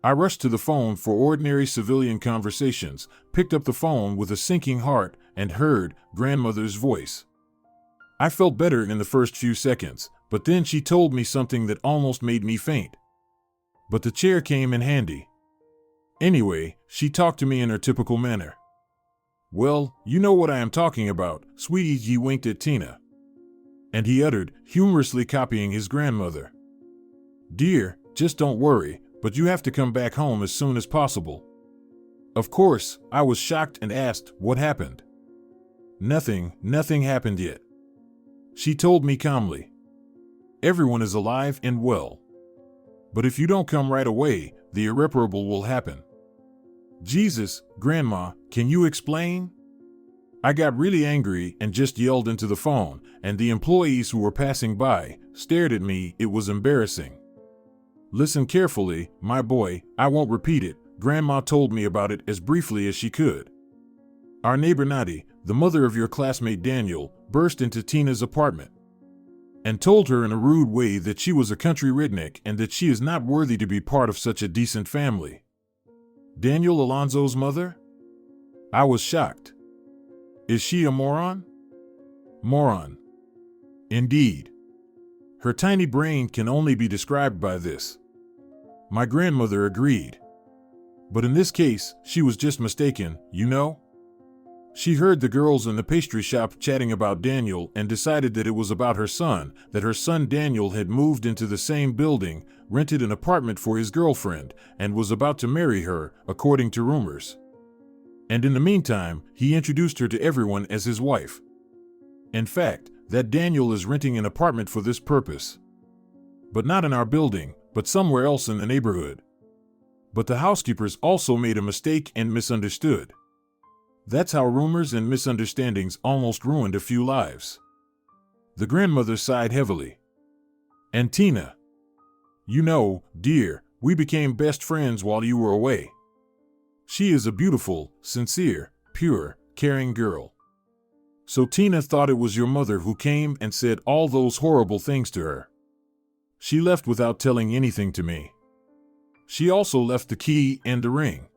B: I rushed to the phone for ordinary civilian conversations, picked up the phone with a sinking heart, and heard Grandmother's voice. I felt better in the first few seconds, but then she told me something that almost made me faint. But the chair came in handy. Anyway, she talked to me in her typical manner. Well, you know what I am talking about, sweetie, he winked at Tina. And he uttered, humorously copying his grandmother. Dear, just don't worry, but you have to come back home as soon as possible. Of course, I was shocked and asked, what happened? Nothing happened yet. She told me calmly. Everyone is alive and well. But if you don't come right away, the irreparable will happen. Jesus, Grandma, can you explain? I got really angry and just yelled into the phone, and the employees who were passing by stared at me. It was embarrassing. Listen carefully, my boy, I won't repeat it. Grandma told me about it as briefly as she could. Our neighbor Nadi, the mother of your classmate Daniel, burst into Tina's apartment and told her in a rude way that she was a country redneck and that she is not worthy to be part of such a decent family. Daniel Alonzo's mother? I was shocked. Is she a moron? Moron. Indeed. Her tiny brain can only be described by this. My grandmother agreed. But in this case, she was just mistaken, you know? She heard the girls in the pastry shop chatting about Daniel and decided that it was about her son, that her son Daniel had moved into the same building, rented an apartment for his girlfriend, and was about to marry her, according to rumors. And in the meantime, he introduced her to everyone as his wife. In fact, that Daniel is renting an apartment for this purpose. But not in our building, but somewhere else in the neighborhood. But the housekeepers also made a mistake and misunderstood. That's how rumors and misunderstandings almost ruined a few lives. The grandmother sighed heavily. And Tina. You know, dear, we became best friends while you were away. She is a beautiful, sincere, pure, caring girl. So Tina thought it was your mother who came and said all those horrible things to her. She left without telling anything to me. She also left the key and the ring.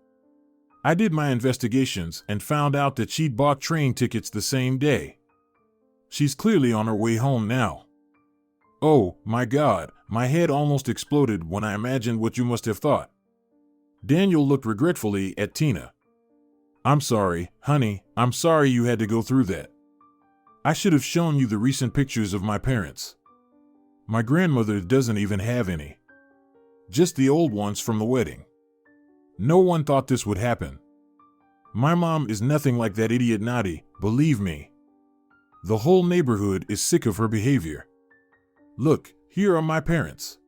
B: I did my investigations and found out that she'd bought train tickets the same day. She's clearly on her way home now. Oh, my God, my head almost exploded when I imagined what you must have thought. Daniel looked regretfully at Tina. I'm sorry, honey, I'm sorry you had to go through that. I should have shown you the recent pictures of my parents. My grandmother doesn't even have any. Just the old ones from the wedding. No one thought this would happen. My mom is nothing like that idiot Nadi, believe me. The whole neighborhood is sick of her behavior. Look, here are my parents.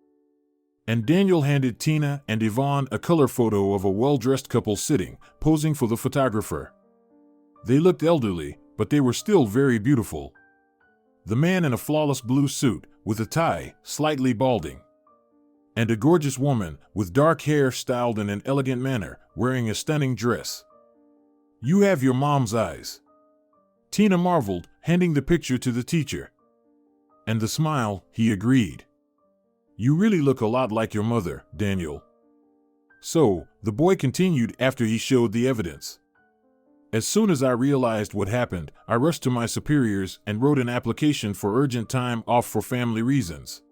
B: And Daniel handed Tina and Yvonne a color photo of a well-dressed couple sitting, posing for the photographer. They looked elderly, but they were still very beautiful. The man in a flawless blue suit, with a tie, slightly balding. And a gorgeous woman, with dark hair styled in an elegant manner, wearing a stunning dress. You have your mom's eyes. Tina marveled, handing the picture to the teacher. And the smile, he agreed. You really look a lot like your mother, Daniel. So, the boy continued after he showed the evidence. As soon as I realized what happened, I rushed to my superiors and wrote an application for urgent time off for family reasons.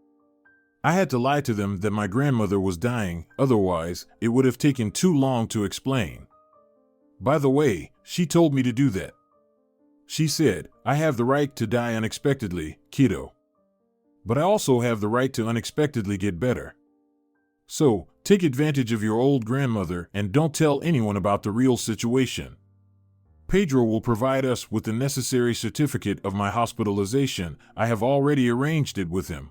B: I had to lie to them that my grandmother was dying, otherwise, it would have taken too long to explain. By the way, she told me to do that. She said, I have the right to die unexpectedly, kiddo. But I also have the right to unexpectedly get better. So, take advantage of your old grandmother and don't tell anyone about the real situation. Pedro will provide us with the necessary certificate of my hospitalization. I have already arranged it with him.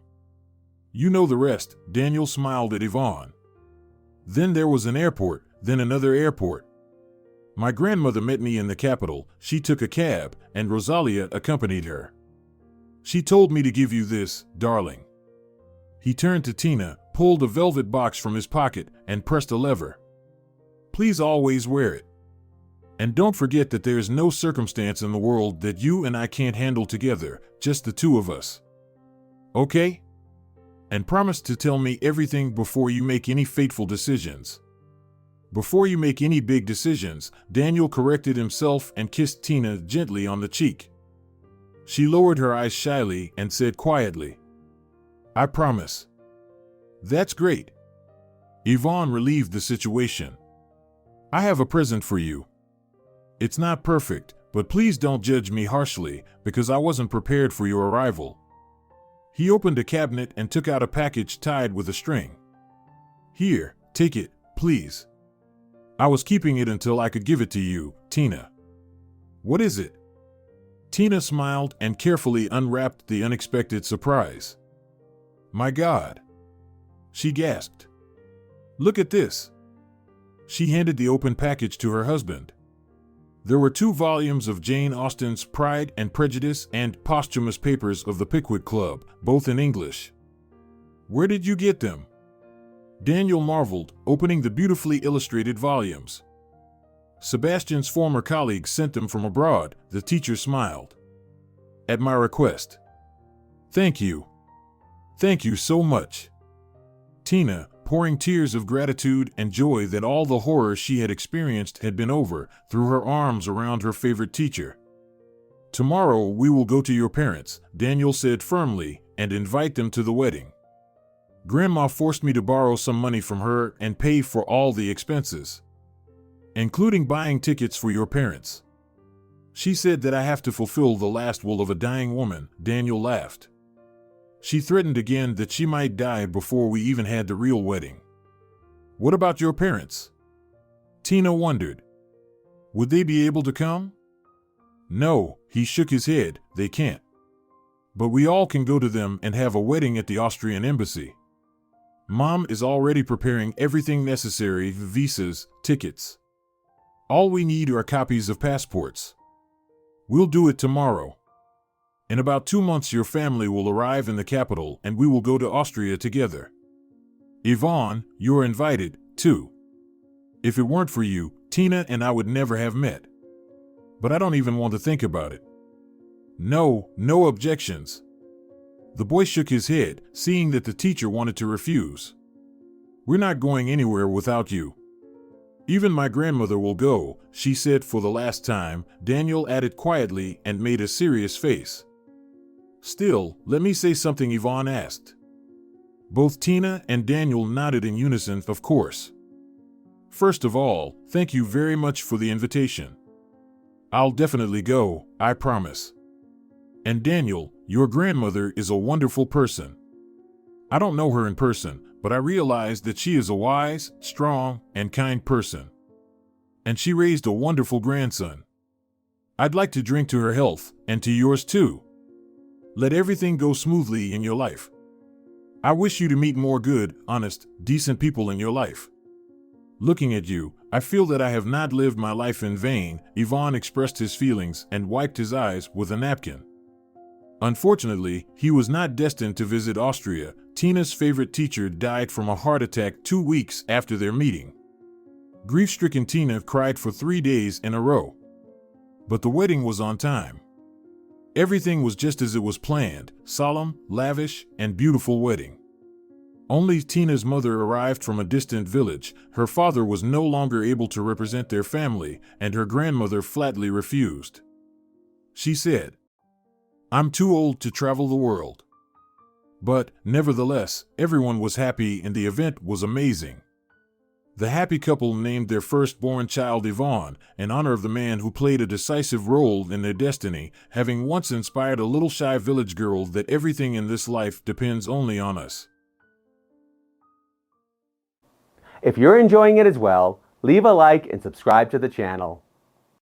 B: You know the rest, Daniel smiled at Yvonne. Then there was an airport, then another airport. My grandmother met me in the capital, she took a cab, and Rosalia accompanied her. She told me to give you this, darling. He turned to Tina, pulled a velvet box from his pocket, and pressed a lever. Please always wear it. And don't forget that there is no circumstance in the world that you and I can't handle together, just the two of us. Okay? And promise to tell me everything before you make any fateful decisions. Before you make any big decisions, Daniel corrected himself and kissed Tina gently on the cheek. She lowered her eyes shyly and said quietly, I promise. That's great. Yvonne relieved the situation. I have a present for you. It's not perfect, but please don't judge me harshly, because I wasn't prepared for your arrival. He opened a cabinet and took out a package tied with a string. Here, take it, please. I was keeping it until I could give it to you, Tina. What is it? Tina smiled and carefully unwrapped the unexpected surprise. My God! She gasped. Look at this. She handed the open package to her husband. There were 2 volumes of Jane Austen's Pride and Prejudice and posthumous papers of the Pickwick Club, both in English. Where did you get them? Daniel marveled, opening the beautifully illustrated volumes. Sebastian's former colleague sent them from abroad. The teacher smiled. At my request. Thank you. Thank you so much. Tina, pouring tears of gratitude and joy that all the horror she had experienced had been over, threw her arms around her favorite teacher. Tomorrow we will go to your parents, Daniel said firmly, and invite them to the wedding. Grandma forced me to borrow some money from her and pay for all the expenses, including buying tickets for your parents. She said that I have to fulfill the last will of a dying woman, Daniel laughed. She threatened again that she might die before we even had the real wedding. What about your parents? Tina wondered. Would they be able to come? No, he shook his head, they can't. But we all can go to them and have a wedding at the Austrian embassy. Mom is already preparing everything necessary, visas, tickets. All we need are copies of passports. We'll do it tomorrow. In about 2 months your family will arrive in the capital and we will go to Austria together. Yvonne, you're invited, too. If it weren't for you, Tina and I would never have met. But I don't even want to think about it. No objections. The boy shook his head, seeing that the teacher wanted to refuse. We're not going anywhere without you. Even my grandmother will go, she said for the last time, Daniel added quietly and made a serious face. Still, let me say something, Yvonne asked. Both Tina and Daniel nodded in unison, of course. First of all, thank you very much for the invitation. I'll definitely go, I promise. And Daniel, your grandmother is a wonderful person. I don't know her in person, but I realize that she is a wise, strong, and kind person. And she raised a wonderful grandson. I'd like to drink to her health, and to yours too. Let everything go smoothly in your life. I wish you to meet more good, honest, decent people in your life. Looking at you, I feel that I have not lived my life in vain, Yvonne expressed his feelings and wiped his eyes with a napkin. Unfortunately, he was not destined to visit Austria. Tina's favorite teacher died from a heart attack 2 weeks after their meeting. Grief-stricken Tina cried for 3 days in a row. But the wedding was on time. Everything was just as it was planned, solemn, lavish, and beautiful wedding. Only Tina's mother arrived from a distant village. Her father was no longer able to represent their family, and her grandmother flatly refused. She said, I'm too old to travel the world. But, nevertheless, everyone was happy and the event was amazing. The happy couple named their firstborn child Yvonne, in honor of the man who played a decisive role in their destiny, having once inspired a little shy village girl that everything in this life depends only on us.
A: If you're enjoying it as well, leave a like and subscribe to the channel.